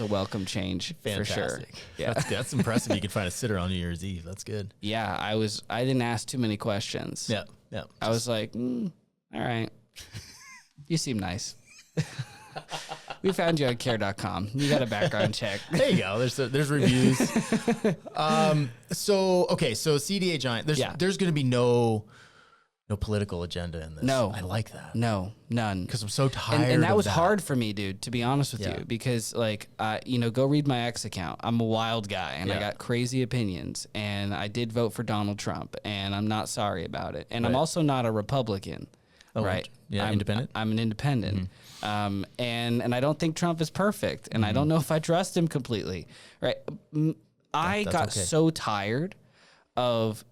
a welcome change. Fantastic. For sure. Yeah, that's impressive. You could find a sitter on New Year's Eve. That's good. Yeah, I didn't ask too many questions. Yeah. I was like, all right, you seem nice. We found you on care.com. You got a background check. There you go. There's reviews. So CDA Giant, there's going to be no political agenda in this. No. I like that. No, none. Because I'm so tired and that of was hard for me, dude, to be honest with Yeah. you, because go read my X account. I'm a wild guy, and I got crazy opinions, and I did vote for Donald Trump, and I'm not sorry about it. And I'm also not a Republican, right? Yeah, independent? I'm an independent. And I don't think Trump is perfect, and I don't know if I trust him completely, right? I got so tired of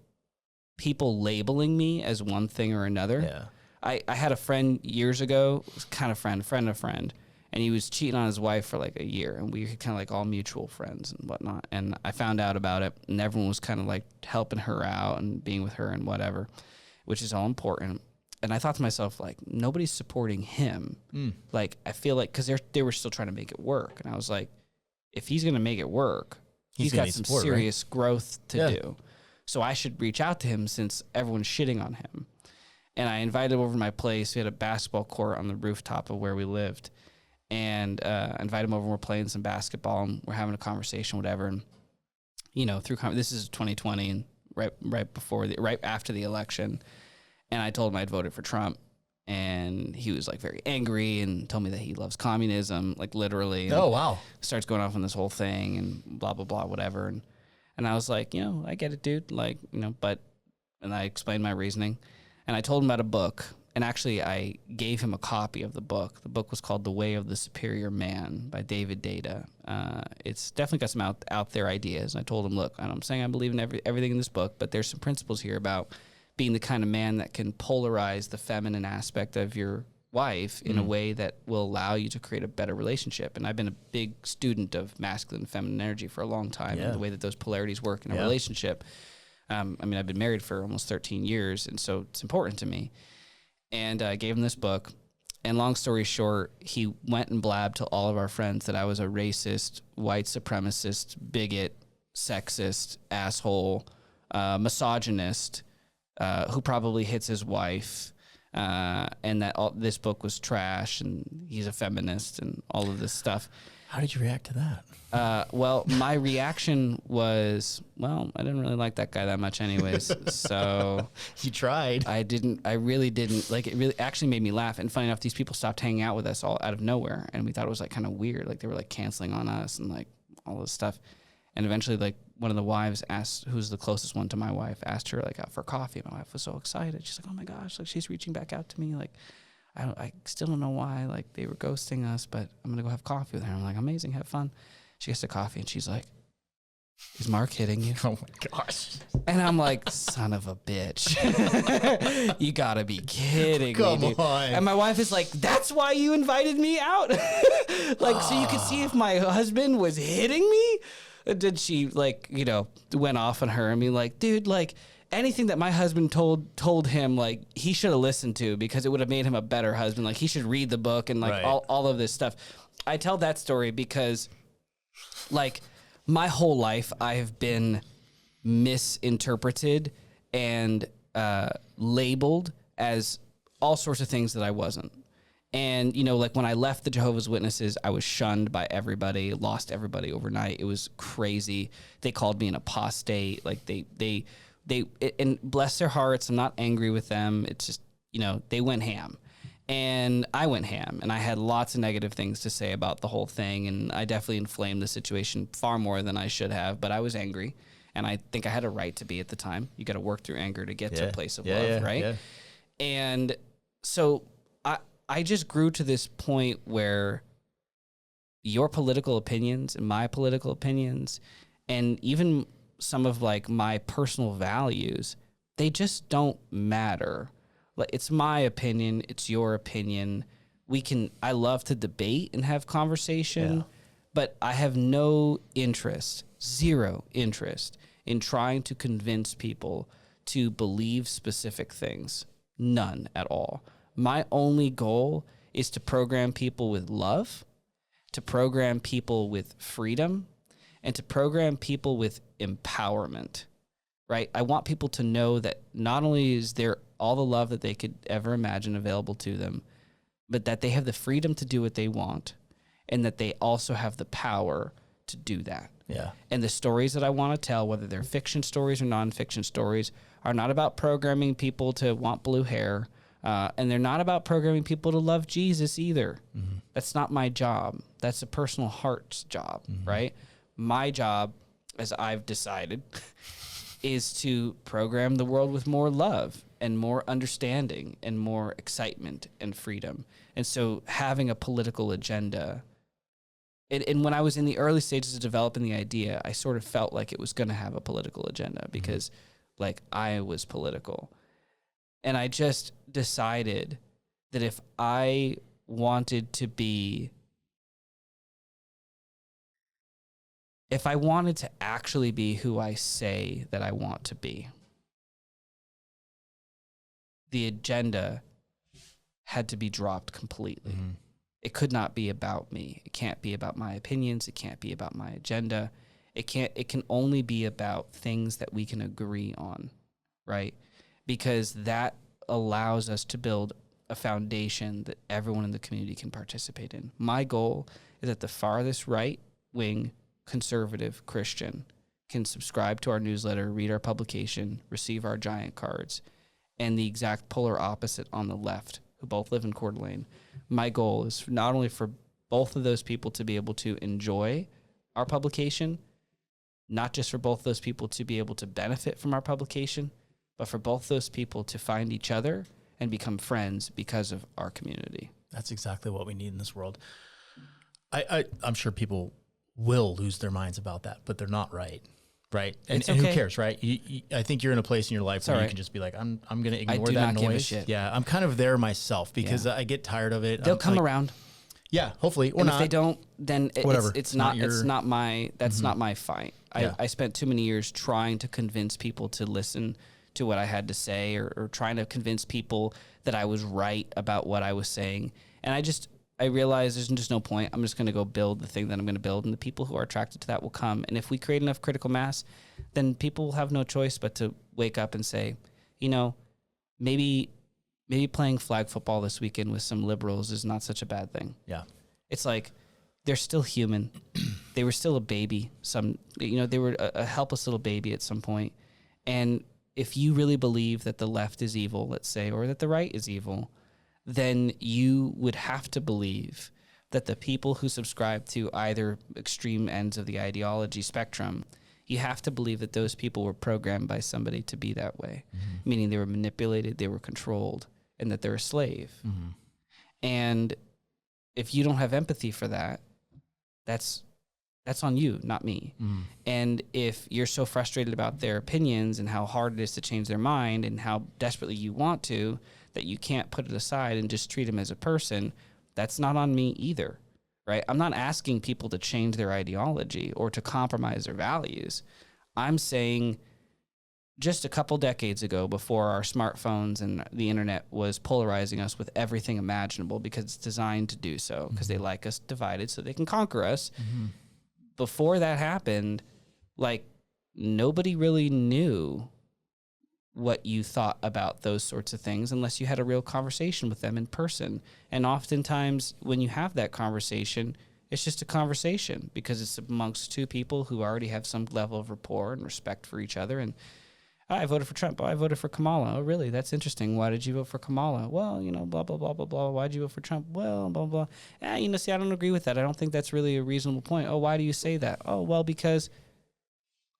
people labeling me as one thing or another. Yeah. I had a friend years ago, kind of friend of friend, and he was cheating on his wife for like a year, and we were kind of like all mutual friends and whatnot. And I found out about it, and everyone was kind of like helping her out and being with her and whatever, which is all important. And I thought to myself, like, nobody's supporting him. Like, I feel like, because they were still trying to make it work. And I was like, if he's going to make it work, he's got some serious growth to do. So I should reach out to him since everyone's shitting on him. And I invited him over to my place. We had a basketball court on the rooftop of where we lived. And I invited him over, and we're playing some basketball, and we're having a conversation, whatever. And, this is 2020, and right after the election. And I told him I'd voted for Trump, and he was like very angry and told me that he loves communism, like literally. Oh, wow. Starts going off on this whole thing and blah, blah, blah, whatever. And I was like, I get it, dude. Like, and I explained my reasoning, and I told him about a book. And actually, I gave him a copy of the book. The book was called The Way of the Superior Man by David Data. It's definitely got some out there ideas. And I told him, look, I'm saying I believe in everything in this book, but there's some principles here about being the kind of man that can polarize the feminine aspect of your wife in a way that will allow you to create a better relationship. And I've been a big student of masculine and feminine energy for a long time, and the way that those polarities work in a relationship. I've been married for almost 13 years, and so it's important to me. And I gave him this book. And long story short, he went and blabbed to all of our friends that I was a racist, white supremacist, bigot, sexist, asshole, misogynist, who probably hits his wife, and that this book was trash, and he's a feminist, and all of this stuff. How did you react to that? Well, my reaction was, I didn't really like that guy that much anyways. So you tried. I really didn't. Like, it really actually made me laugh. And funny enough, these people stopped hanging out with us all out of nowhere, and we thought it was like kind of weird. Like, they were like canceling on us and like all this stuff. And eventually, like, one of the wives asked, who's the closest one to my wife, asked her like out for coffee. My wife was so excited. She's like, oh my gosh, like, she's reaching back out to me. Like, I still don't know why, like, they were ghosting us, but I'm gonna go have coffee with her. I'm like, amazing, have fun. She gets the coffee and she's like, is Mark hitting you? Oh my gosh. And I'm like, son of a bitch. You gotta be kidding me, dude. Come on. And my wife is like, that's why you invited me out? Like, so you could see if my husband was hitting me? Did she, like, went off on her? I mean, like, dude, like, anything that my husband told him, like, he should have listened to, because it would have made him a better husband. Like, he should read the book and, like, all of this stuff. I tell that story because, like, my whole life I've been misinterpreted and labeled as all sorts of things that I wasn't. And, like, when I left the Jehovah's Witnesses, I was shunned by everybody, lost everybody overnight. It was crazy. They called me an apostate. Like, they and bless their hearts, I'm not angry with them. It's just, they went ham. And I went ham, and I had lots of negative things to say about the whole thing, and I definitely inflamed the situation far more than I should have, but I was angry. And I think I had a right to be at the time. You got to work through anger to get to a place of love, right? Yeah. And so I just grew to this point where your political opinions and my political opinions and even some of like my personal values, they just don't matter. Like, it's my opinion, it's your opinion. I love to debate and have conversation, but I have no interest, zero interest in trying to convince people to believe specific things. None at all. My only goal is to program people with love, to program people with freedom, and to program people with empowerment, right? I want people to know that not only is there all the love that they could ever imagine available to them, but that they have the freedom to do what they want, and that they also have the power to do that. Yeah. And the stories that I want to tell, whether they're fiction stories or nonfiction stories, are not about programming people to want blue hair, and they're not about programming people to love Jesus either. Mm-hmm. That's not my job. That's a personal heart's job, right? My job, as I've decided, is to program the world with more love and more understanding and more excitement and freedom. And so having a political agenda, and when I was in the early stages of developing the idea, I sort of felt like it was going to have a political agenda because like I was political. And I just decided that if I wanted to actually be who I say that I want to be, the agenda had to be dropped completely. Mm-hmm. It could not be about me. It can't be about my opinions. It can't be about my agenda. It can only be about things that we can agree on, right? Because that allows us to build a foundation that everyone in the community can participate in. My goal is that the farthest right-wing conservative Christian can subscribe to our newsletter, read our publication, receive our giant cards, and the exact polar opposite on the left, who both live in Coeur d'Alene. My goal is not only for both of those people to be able to enjoy our publication, not just for both those people to be able to benefit from our publication, but for both those people to find each other and become friends because of our community. That's exactly what we need in this world. I'm sure people will lose their minds about that, but they're not right. Right. And who cares, right? I think you're in a place in your life where you can just be like, I'm going to ignore that noise. Give a shit. Yeah. I'm kind of there myself because I get tired of it. They'll come around. Yeah, hopefully. Or and not. If they don't, then whatever. It's not my fight. I spent too many years trying to convince people to listen to what I had to say or trying to convince people that I was right about what I was saying. And I realized there's just no point. I'm just going to go build the thing that I'm going to build, and the people who are attracted to that will come. And if we create enough critical mass, then people will have no choice but to wake up and say, maybe playing flag football this weekend with some liberals is not such a bad thing. Yeah. It's like, they're still human. They were still a baby. They were a helpless little baby at some point. And if you really believe that the left is evil, let's say, or that the right is evil, then you would have to believe that the people who subscribe to either extreme ends of the ideology spectrum, you have to believe that those people were programmed by somebody to be that way, meaning they were manipulated, they were controlled, and that they're a slave. Mm-hmm. And if you don't have empathy for that, that's on you, not me. Mm. And if you're so frustrated about their opinions and how hard it is to change their mind and how desperately you want to, that you can't put it aside and just treat them as a person, that's not on me either, right? I'm not asking people to change their ideology or to compromise their values. I'm saying just a couple decades ago, before our smartphones and the internet was polarizing us with everything imaginable because it's designed to do so, because they like us divided so they can conquer us. Mm-hmm. Before that happened, like, nobody really knew what you thought about those sorts of things unless you had a real conversation with them in person. And oftentimes when you have that conversation, it's just a conversation because it's amongst two people who already have some level of rapport and respect for each other. And I voted for Trump. I voted for Kamala. Oh, really? That's interesting. Why did you vote for Kamala? Well, blah, blah, blah, blah, blah. Why did you vote for Trump? Well, blah, blah. See, I don't agree with that. I don't think that's really a reasonable point. Oh, why do you say that? Oh, well, because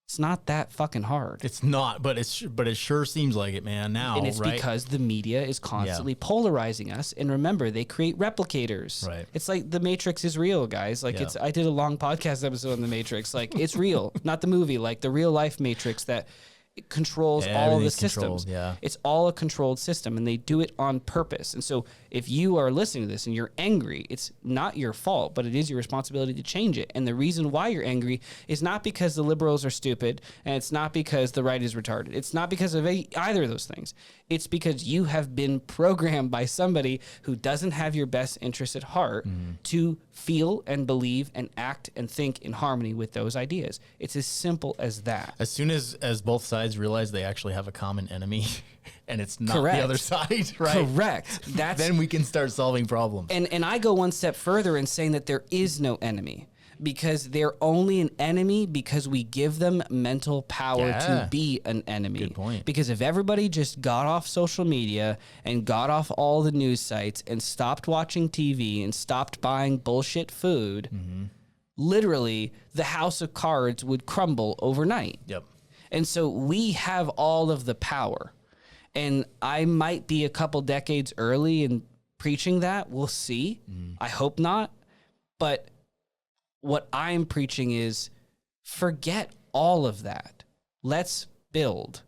It's not that fucking hard. It's not, but it sure seems like it, man. Now, and it's right? because the media is constantly polarizing us. And remember, they create replicators. Right. It's like the Matrix is real, guys. Like I did a long podcast episode on the Matrix. Like it's real, not the movie. Like the real life Matrix that it controls all of the systems. It's all a controlled system, and they do it on purpose. And so if you are listening to this and you're angry, it's not your fault, but it is your responsibility to change it. And the reason why you're angry is not because the liberals are stupid, and it's not because the right is retarded. It's not because of either of those things. It's because you have been programmed by somebody who doesn't have your best interest at heart to feel and believe and act and think in harmony with those ideas. It's as simple as that. As soon as both sides realize they actually have a common enemy and it's not the other side, right? Correct. Then we can start solving problems. And I go one step further in saying that there is no enemy, because they're only an enemy because we give them mental power to be an enemy. Good point. Because if everybody just got off social media and got off all the news sites and stopped watching TV and stopped buying bullshit food, literally the house of cards would crumble overnight. Yep. And so we have all of the power. And I might be a couple decades early in preaching that. We'll see. I hope not. But what I'm preaching is forget all of that. Let's build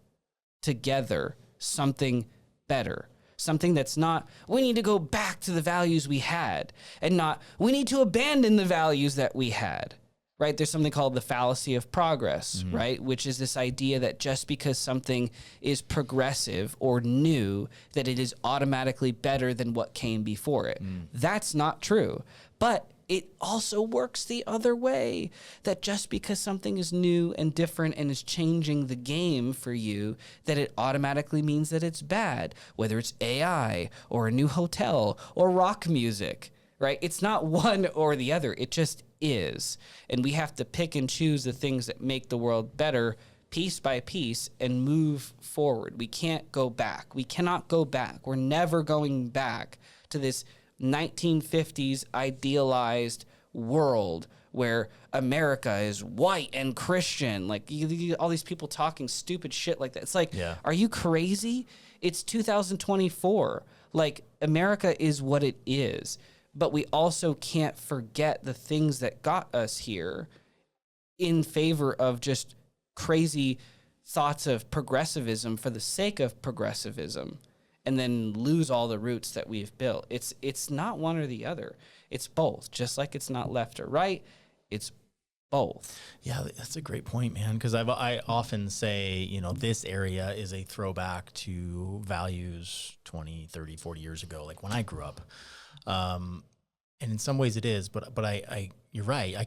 together something better. Something that's not, we need to go back to the values we had, and not, we need to abandon the values that we had. Right? There's something called the fallacy of progress, right? Which is this idea that just because something is progressive or new, that it is automatically better than what came before it. That's not true. But it also works the other way, that just because something is new and different and is changing the game for you, that it automatically means that it's bad, whether it's AI or a new hotel or rock music, right? It's not one or the other. It just is. And we have to pick and choose the things that make the world better piece by piece and move forward. We can't go back. We cannot go back. We're never going back to this 1950s idealized world where America is white and Christian. Like all these people talking stupid shit like that. It's like, are you crazy? It's 2024. Like America is what it is. But we also can't forget the things that got us here in favor of just crazy thoughts of progressivism for the sake of progressivism, and then lose all the roots that we've built. It's not one or the other. It's both. Just like it's not left or right, it's both. Yeah, that's a great point, man, because I often say, this area is a throwback to values 20, 30, 40 years ago, like when I grew up. And in some ways it is, but you're right. I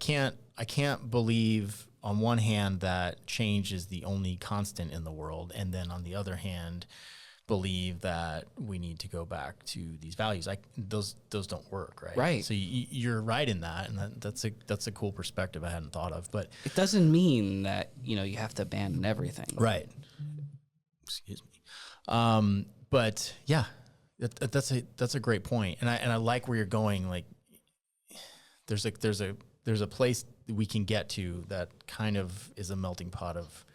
can't believe on one hand that change is the only constant in the world, and then on the other hand, believe that we need to go back to these values. Those don't work, right? Right. So you're right in that, and that's a cool perspective I hadn't thought of. But it doesn't mean that you have to abandon everything. Right. Excuse me. But yeah. That's a great point, and I like where you're going. Like, there's a place we can get to that kind of is a melting pot of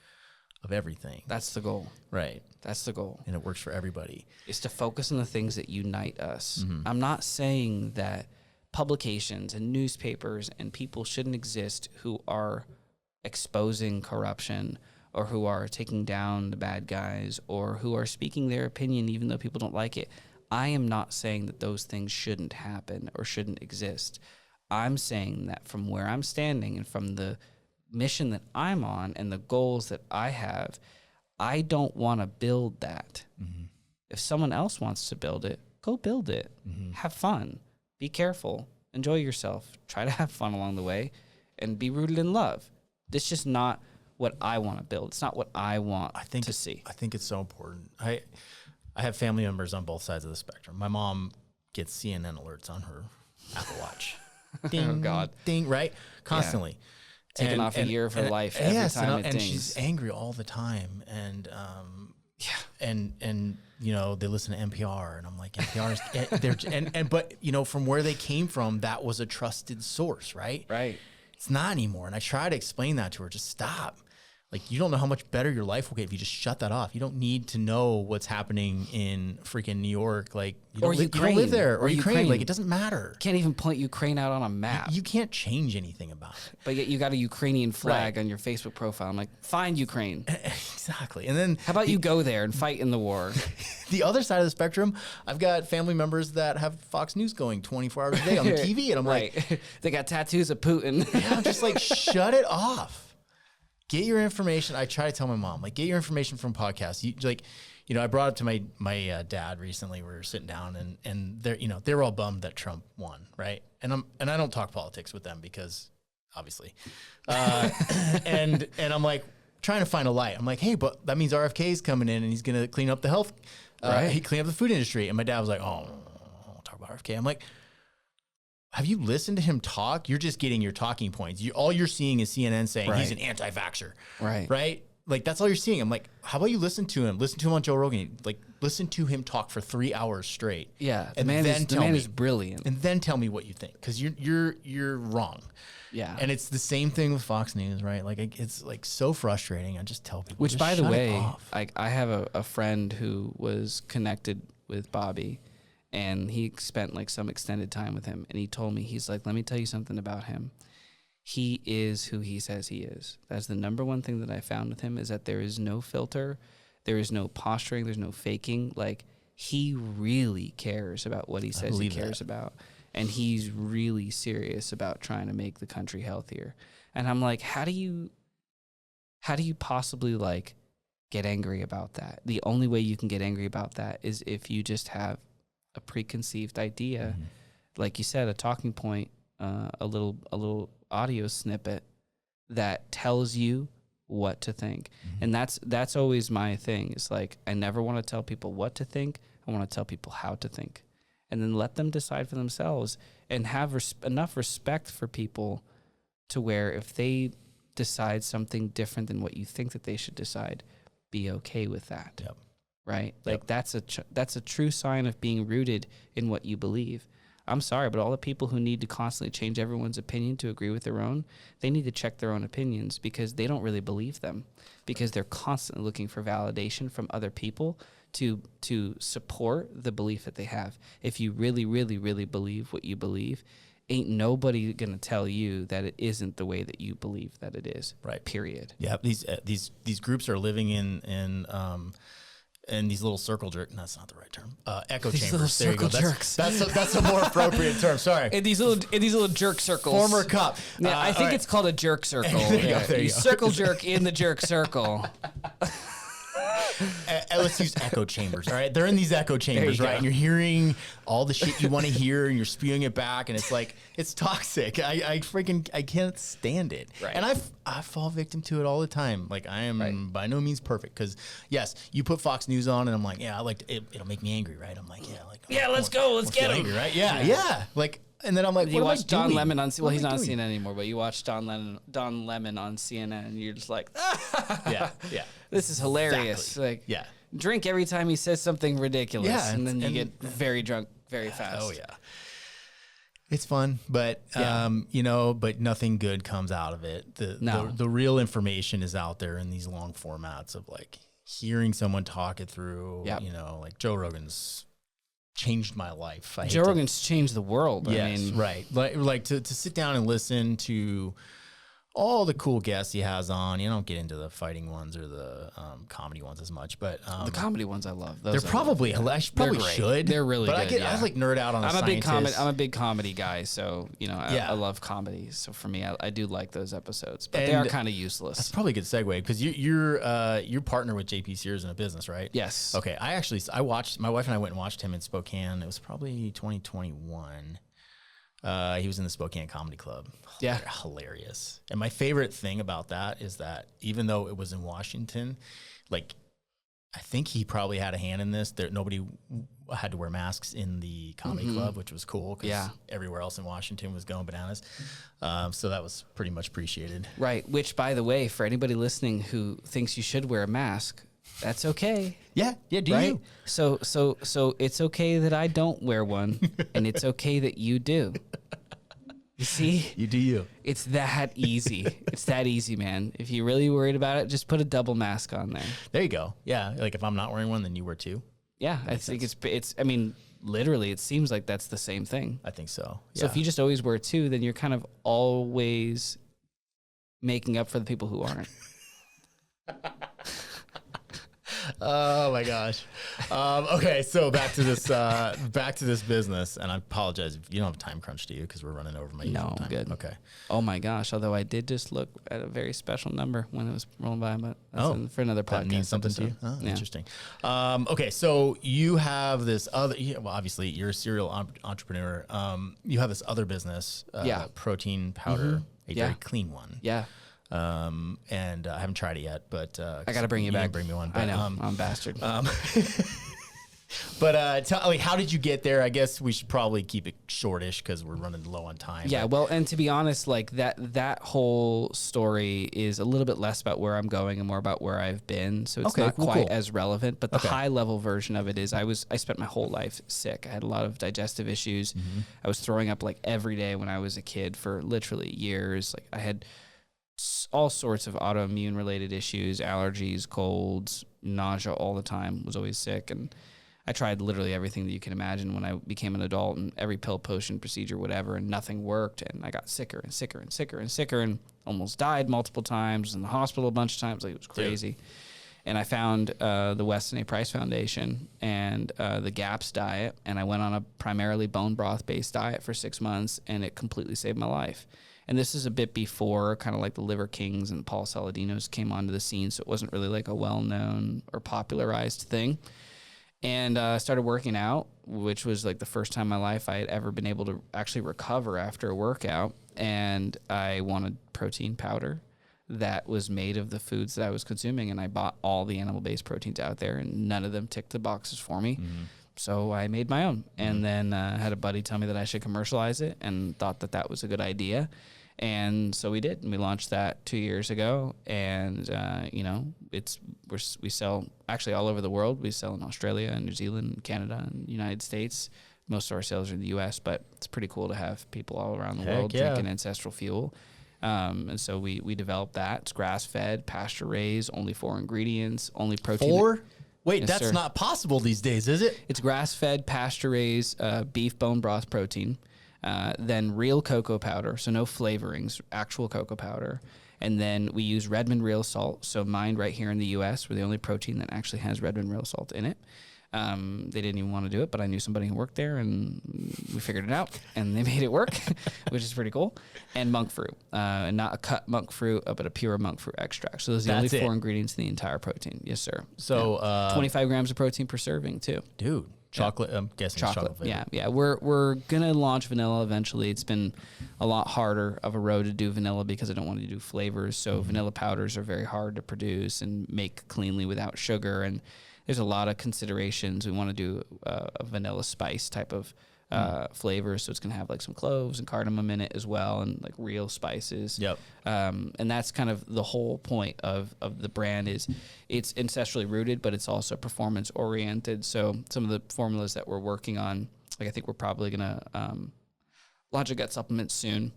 everything. That's the goal, right? That's the goal, and it works for everybody. Is to focus on the things that unite us. I'm not saying that publications and newspapers and people shouldn't exist who are exposing corruption, or who are taking down the bad guys, or who are speaking their opinion even though people don't like it. I am not saying that those things shouldn't happen or shouldn't exist. I'm saying that from where I'm standing and from the mission that I'm on and the goals that I have, I don't want to build that. If someone else wants to build it, go build it. Have fun. Be careful. Enjoy yourself. Try to have fun along the way and be rooted in love. This is just not what I want to build. It's not what I want to see. I think it's so important. I have family members on both sides of the spectrum. My mom gets CNN alerts on her Apple Watch. Ding, oh, God. Ding, right? Constantly. Yeah. Taking off a year of her life every time it dings. And she's angry all the time. And, and they listen to NPR, and I'm like, NPR's, but, from where they came from, that was a trusted source, right? Right. It's not anymore. And I try to explain that to her, just stop. Like, you don't know how much better your life will get if you just shut that off. You don't need to know what's happening in freaking New York. Like, you don't live there. Or Ukraine. Like, it doesn't matter. Can't even point Ukraine out on a map. You can't change anything about it. But yet you got a Ukrainian flag on your Facebook profile. I'm like, find Ukraine. Exactly. And then how about you go there and fight in the war? The other side of the spectrum, I've got family members that have Fox News going 24 hours a day on the TV. And I'm like, they got tattoos of Putin. Yeah, I'm just like, shut it off. Get your information. I try to tell my mom, like, get your information from podcasts. I brought up to my dad recently. We were sitting down and they were all bummed that Trump won, right? And I don't talk politics with them because obviously, and I'm like trying to find a light. I'm like, hey, but that means RFK is coming in and he's gonna clean up the health, he clean up the food industry. And my dad was like, oh, I don't talk about RFK. I'm like, have you listened to him talk? You're just getting your talking points. All you're seeing is CNN saying he's an anti-vaxxer. Right? Like, that's all you're seeing. I'm like, how about you listen to him? Listen to him on Joe Rogan. Like, listen to him talk for 3 hours straight. Yeah, the man is brilliant. And then tell me what you think, because you're wrong. Yeah. And it's the same thing with Fox News, right? Like, it's like so frustrating. I just tell people. Which, by the way, I have a friend who was connected with Bobby. And he spent like some extended time with him. And he told me, he's like, let me tell you something about him. He is who he says he is. That's the number one thing that I found with him, is that there is no filter. There is no posturing. There's no faking. Like, he really cares about what he says he cares about. And he's really serious about trying to make the country healthier. And I'm like, how do you possibly like get angry about that? The only way you can get angry about that is if you just have a preconceived idea, like you said, a talking point, a little audio snippet that tells you what to think. And that's always my thing. It's like, I never want to tell people what to think. I want to tell people how to think, and then let them decide for themselves, and have enough respect for people to where if they decide something different than what you think that they should decide, be okay with that. Yep. Right? Like, that's a true sign of being rooted in what you believe. I'm sorry, but all the people who need to constantly change everyone's opinion to agree with their own, they need to check their own opinions, because they don't really believe them, because they're constantly looking for validation from other people to support the belief that they have. If you really, really, really believe what you believe, ain't nobody going to tell you that it isn't the way that you believe that it is. Right. Period. Yeah. These groups are living in these little circle jerk. No, that's not the right term. Echo chambers. There you go. That's a more appropriate term. Sorry. In these little jerk circles. Former cop. Yeah, I think it's called a jerk circle. There you go. Circle jerk in the jerk circle. Let's use echo chambers. All right, they're in these echo chambers, right? And you're hearing all the shit you want to hear, and you're spewing it back, and it's like, it's toxic. I can't stand it. Right. And I fall victim to it all the time. Like, I am by no means perfect, because yes, you put Fox News on, and I'm like, yeah, I like it. It'll make me angry, right? I'm like, yeah, let's go, let's get him, angry, right? Yeah. Like, and then I'm like, you watch Don Lemon on. Well, he's not on doing? CNN anymore, but you watch Don Lemon on CNN, and you're just like, yeah. This is hilarious. Exactly. Like, drink every time he says something ridiculous, and then you get very drunk very fast. Oh yeah, it's fun, but but nothing good comes out of it. The real information is out there in these long formats of like hearing someone talk it through. Yep. Like Joe Rogan's changed my life. Joe Rogan's changed the world. Yes, I mean, right. Like to sit down and listen to all the cool guests he has on. You don't get into the fighting ones or the comedy ones as much, but the comedy ones I love. They're probably hilarious. Probably should. They're really good. But I like nerd out on. I'm a big comedy guy, so I love comedy. So for me, I do like those episodes, but they are kind of useless. That's probably a good segue, because you're partner with JP Sears in a business, right? Yes. Okay. I watched, my wife and I went and watched him in Spokane. It was probably 2021. He was in the Spokane Comedy Club. Yeah. Hilarious. And my favorite thing about that is that even though it was in Washington, like, I think he probably had a hand in this. Nobody had to wear masks in the comedy club, which was cool, because everywhere else in Washington was going bananas. So that was pretty much appreciated. Right. Which, by the way, for anybody listening who thinks you should wear a mask, that's okay. Yeah. Do you? So it's okay that I don't wear one, and it's okay that you do. You see? You do you. It's that easy. It's that easy, man. If you're really worried about it, just put a double mask on there. There you go. Yeah. Like if I'm not wearing one, then you wear two. Yeah, I think it's. I mean, literally, it seems like that's the same thing. I think so. So if you just always wear two, then you're kind of always making up for the people who aren't. Oh my gosh. Okay, so back to this business, and I apologize if you don't have a time crunch, do you? Because we're running over my usual time. Good. Okay. Oh my gosh! Although I did just look at a very special number when it was rolling by, but that's for another podcast. That means something episode. to you. Oh, Yeah. Interesting. Okay, so you have this other. Well, obviously you're a serial entrepreneur. You have this other business. Protein powder, a very clean one. Yeah. And I haven't tried it yet, but I got to bring you back. Didn't bring me one. But, I know. I'm a bastard. But how did you get there? I guess we should probably keep it shortish because we're running low on time. Yeah, well, and to be honest, like that whole story is a little bit less about where I'm going and more about where I've been. So it's not quite as relevant. But the high level version of it is I spent my whole life sick. I had a lot of digestive issues. Mm-hmm. I was throwing up like every day when I was a kid for literally years. Like I had all sorts of autoimmune related issues, allergies, colds, nausea all the time, was always sick. And I tried literally everything that you can imagine when I became an adult, and every pill, potion, procedure, whatever, and nothing worked. And I got sicker and sicker and sicker and sicker and almost died multiple times, in the hospital a bunch of times. Like, it was crazy. Dude. And I found the Weston A. Price Foundation and the GAPS diet, and I went on a primarily bone broth based diet for 6 months, and it completely saved my life. And this is a bit before kind of like the Liver Kings and Paul Saladinos came onto the scene, so it wasn't really like a well-known or popularized thing. And I started working out, which was like the first time in my life I had ever been able to actually recover after a workout. And I wanted protein powder that was made of the foods that I was consuming. And I bought all the animal-based proteins out there, and none of them ticked the boxes for me. Mm-hmm. So I made my own. Mm-hmm. And then had a buddy tell me that I should commercialize it, and thought that that was a good idea. And so we did, and we launched that 2 years ago. And we sell actually all over the world. We sell in Australia and New Zealand, and Canada, and United States. Most of our sales are in the U.S., but it's pretty cool to have people all around the world drinking ancestral fuel. And so we developed that. It's grass-fed, pasture-raised, only 4 ingredients, only protein. 4? Wait, Yes, that's sir. not possible these days, is it? It's grass-fed, pasture-raised beef bone broth protein. Then real cocoa powder, so no flavorings, actual cocoa powder. And then we use Redmond real salt. So mined right here in the U.S., we're the only protein that actually has Redmond real salt in it. They didn't even want to do it, but I knew somebody who worked there, and we figured it out, and they made it work, which is pretty cool. And monk fruit, and not a cut monk fruit, but a pure monk fruit extract. So those are the only 4 ingredients in the entire protein. Yes, sir. So 25 grams of protein per serving, too. Dude. Chocolate, I'm guessing chocolate flavor. Yeah. We're gonna launch vanilla eventually. It's been a lot harder of a road to do vanilla because I don't want to do flavors. So vanilla powders are very hard to produce and make cleanly without sugar. And there's a lot of considerations. We want to do a vanilla spice type of flavor, so it's gonna have like some cloves and cardamom in it as well, and like real spices. Yep. And that's kind of the whole point of the brand is it's ancestrally rooted, but it's also performance oriented. So some of the formulas that we're working on, like I think we're probably gonna launch a gut supplement soon.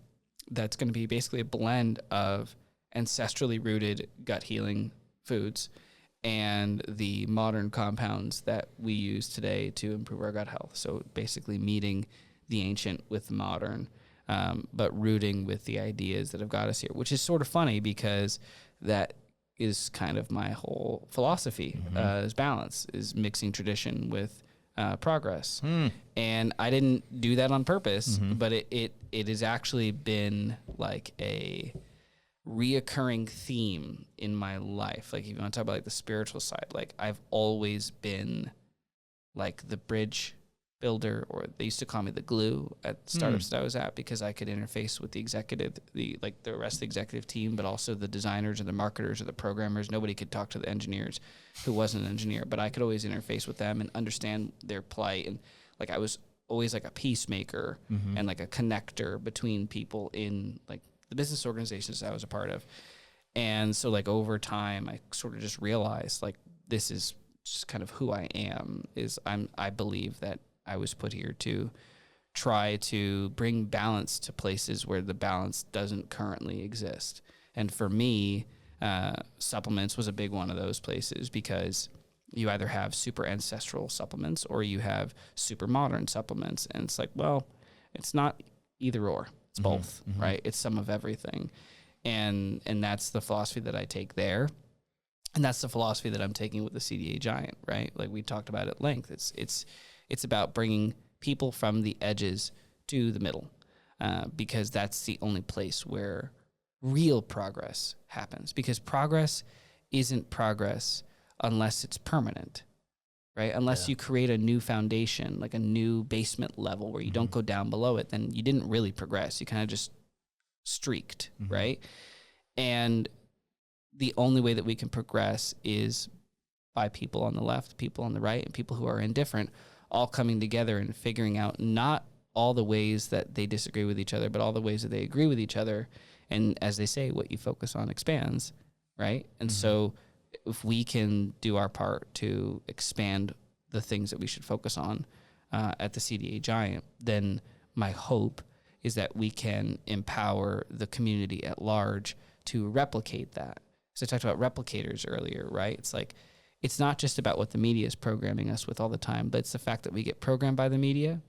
That's gonna be basically a blend of ancestrally rooted gut healing foods and the modern compounds that we use today to improve our gut health. So basically meeting the ancient with the modern, but rooting with the ideas that have got us here, which is sort of funny because that is kind of my whole philosophy, is balance, is mixing tradition with progress. And I didn't do that on purpose, but it has actually been like a reoccurring theme in my life. Like if you want to talk about like the spiritual side, like I've always been like the bridge builder, or they used to call me the glue at startups that I was at, because I could interface with the executive, the rest of the executive team, but also the designers or the marketers or the programmers. Nobody could talk to the engineers who wasn't an engineer, but I could always interface with them and understand their plight. And like I was always like a peacemaker and like a connector between people in like the business organizations I was a part of. And so like over time, I sort of just realized like this is just kind of who I am, is I believe that I was put here to try to bring balance to places where the balance doesn't currently exist. And for me, supplements was a big one of those places, because you either have super ancestral supplements or you have super modern supplements. And it's like, well, it's not either or, it's both, right? It's some of everything. And that's the philosophy that I take there. And that's the philosophy that I'm taking with the CDA Giant, right? Like we talked about at length. It's about bringing people from the edges to the middle, because that's the only place where real progress happens. Because progress isn't progress unless it's permanent, right? Unless you create a new foundation, like a new basement level where you don't go down below it, then you didn't really progress. You kind of just streaked, right? And the only way that we can progress is by people on the left, people on the right, and people who are indifferent all coming together and figuring out not all the ways that they disagree with each other, but all the ways that they agree with each other. And as they say, what you focus on expands, right? And so if we can do our part to expand the things that we should focus on at the CDA Giant, then my hope is that we can empower the community at large to replicate that. So I talked about replicators earlier, right? It's like, it's not just about what the media is programming us with all the time, but it's the fact that we get programmed by the media,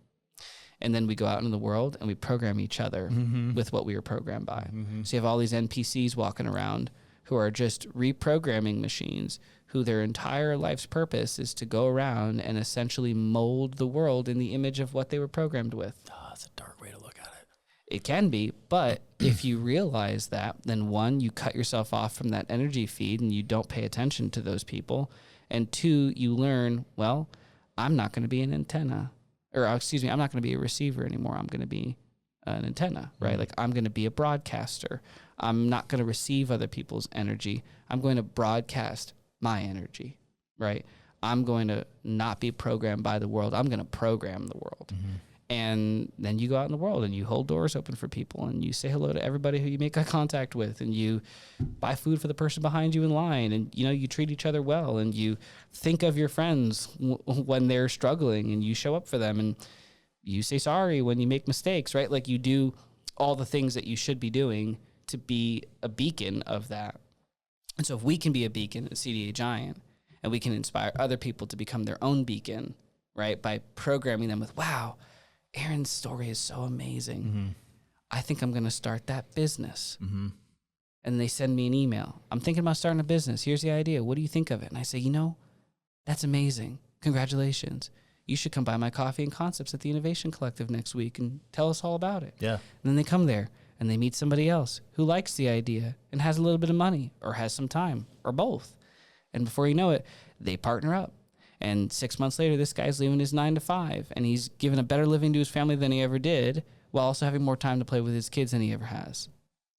and then we go out into the world and we program each other with what we were programmed by. So you have all these NPCs walking around who are just reprogramming machines, who their entire life's purpose is to go around and essentially mold the world in the image of what they were programmed with. Oh, that's a dark way to look at it. It can be, but if you realize that, then one, you cut yourself off from that energy feed and you don't pay attention to those people. And two, you learn, well, I'm not going to be an antenna, or excuse me, I'm not going to be a receiver anymore. I'm going to be an antenna, right? Like I'm going to be a broadcaster. I'm not going to receive other people's energy. I'm going to broadcast my energy, right? I'm going to not be programmed by the world. I'm going to program the world. And then you go out in the world and you hold doors open for people and you say hello to everybody who you make eye contact with, and you buy food for the person behind you in line, and you treat each other well, and you think of your friends when they're struggling and you show up for them, and you say sorry when you make mistakes, right? Like you do all the things that you should be doing to be a beacon of that. And so if we can be a beacon at CDA Giant, and we can inspire other people to become their own beacon, right? By programming them with, wow, Aaron's story is so amazing. I think I'm going to start that business. And they send me an email. I'm thinking about starting a business. Here's the idea. What do you think of it? And I say, that's amazing. Congratulations. You should come buy my coffee and concepts at the Innovation Collective next week and tell us all about it. And then they come there and they meet somebody else who likes the idea and has a little bit of money or has some time or both. And before you know it, they partner up. And 6 months later, this guy's leaving his 9 to 5, and he's given a better living to his family than he ever did, while also having more time to play with his kids than he ever has.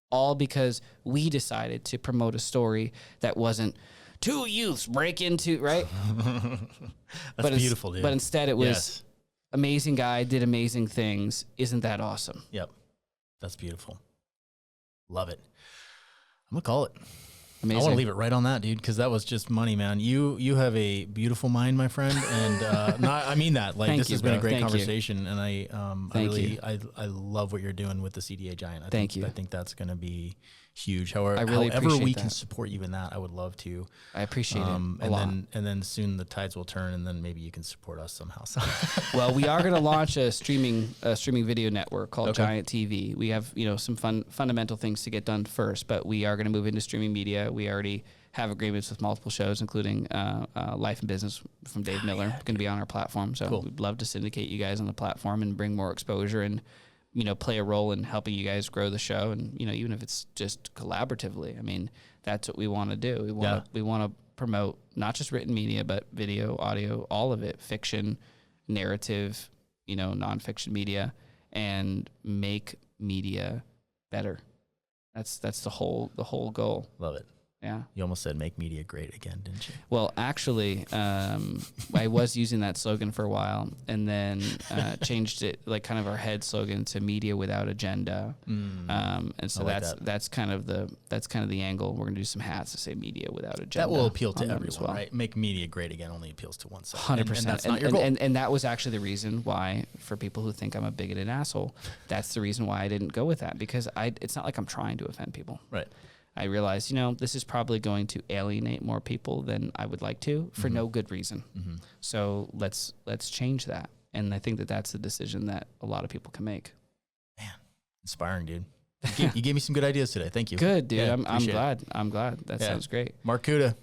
All because we decided to promote a story that wasn't two youths break into, right? That's beautiful, dude. But instead it was amazing guy, did amazing things. Isn't that awesome? Yep. That's beautiful. Love it. I'm going to call it. Amazing. I want to leave it right on that, dude, because that was just money, man. You have a beautiful mind, my friend, and I mean that. Like, this has been a great conversation, and I love what you're doing with the CDA Giant. I think that's going to be huge. However we can support you in that, I would love to. I appreciate it a lot. And then soon the tides will turn, and then maybe you can support us somehow. Well, we are going to launch a streaming video network called Giant TV. We have some fundamental things to get done first, but we are going to move into streaming media. We already have agreements with multiple shows, including Life and Business from Dave Miller, going to be on our platform. So we'd love to syndicate you guys on the platform and bring more exposure and play a role in helping you guys grow the show. And, even if it's just collaboratively, I mean, that's what we want to do. We want to promote not just written media, but video, audio, all of it, fiction, narrative, nonfiction media, and make media better. That's the whole goal. Love it. Yeah. You almost said make media great again, didn't you? Well, actually, I was using that slogan for a while, and then changed it, like kind of our head slogan, to media without agenda. And so like that's kind of the angle. We're gonna do some hats to say media without agenda. That will appeal to on them everyone, as well. right? Make media great again only appeals to one side. 100%. And that's not your goal. And that was actually the reason why, for people who think I'm a bigoted asshole, that's the reason why I didn't go with that, because it's not like I'm trying to offend people. Right. I realized, this is probably going to alienate more people than I would like to, for no good reason. So let's change that. And I think that that's the decision that a lot of people can make. Man, inspiring, dude. You gave me some good ideas today. Thank you. Good, dude. Yeah, I'm glad. it. I'm glad. That sounds great. Mark Cuda,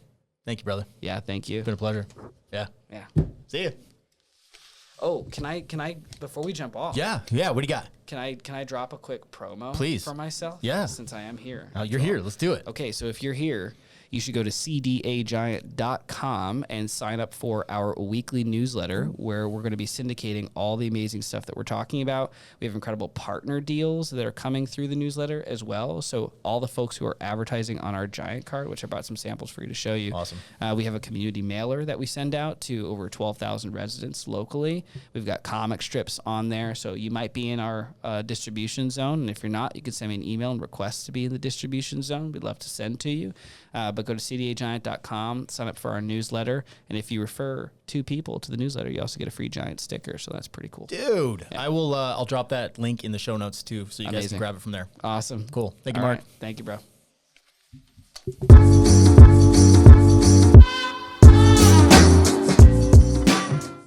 thank you, brother. Yeah, thank you. It's been a pleasure. Yeah. Yeah. See ya. Oh, can I before we jump off? Yeah. What do you got? Can I drop a quick promo Please. for myself? Yeah. Since I am here. Oh, you're here. Let's do it. Okay, so if you're here, you should go to cdagiant.com and sign up for our weekly newsletter, where we're going to be syndicating all the amazing stuff that we're talking about. We have incredible partner deals that are coming through the newsletter as well. So all the folks who are advertising on our Giant card, which I brought some samples for you to show you. Awesome. We have a community mailer that we send out to over 12,000 residents locally. We've got comic strips on there, so you might be in our distribution zone. And if you're not, you can send me an email and request to be in the distribution zone. We'd love to send to you. But go to cdagiant.com, sign up for our newsletter, and if you refer 2 people to the newsletter, you also get a free Giant sticker, so that's pretty cool. Dude, yeah. I'll drop that link in the show notes too, so you guys can grab it from there. Awesome. Cool. Thank you, All Mark. right. Thank you, bro.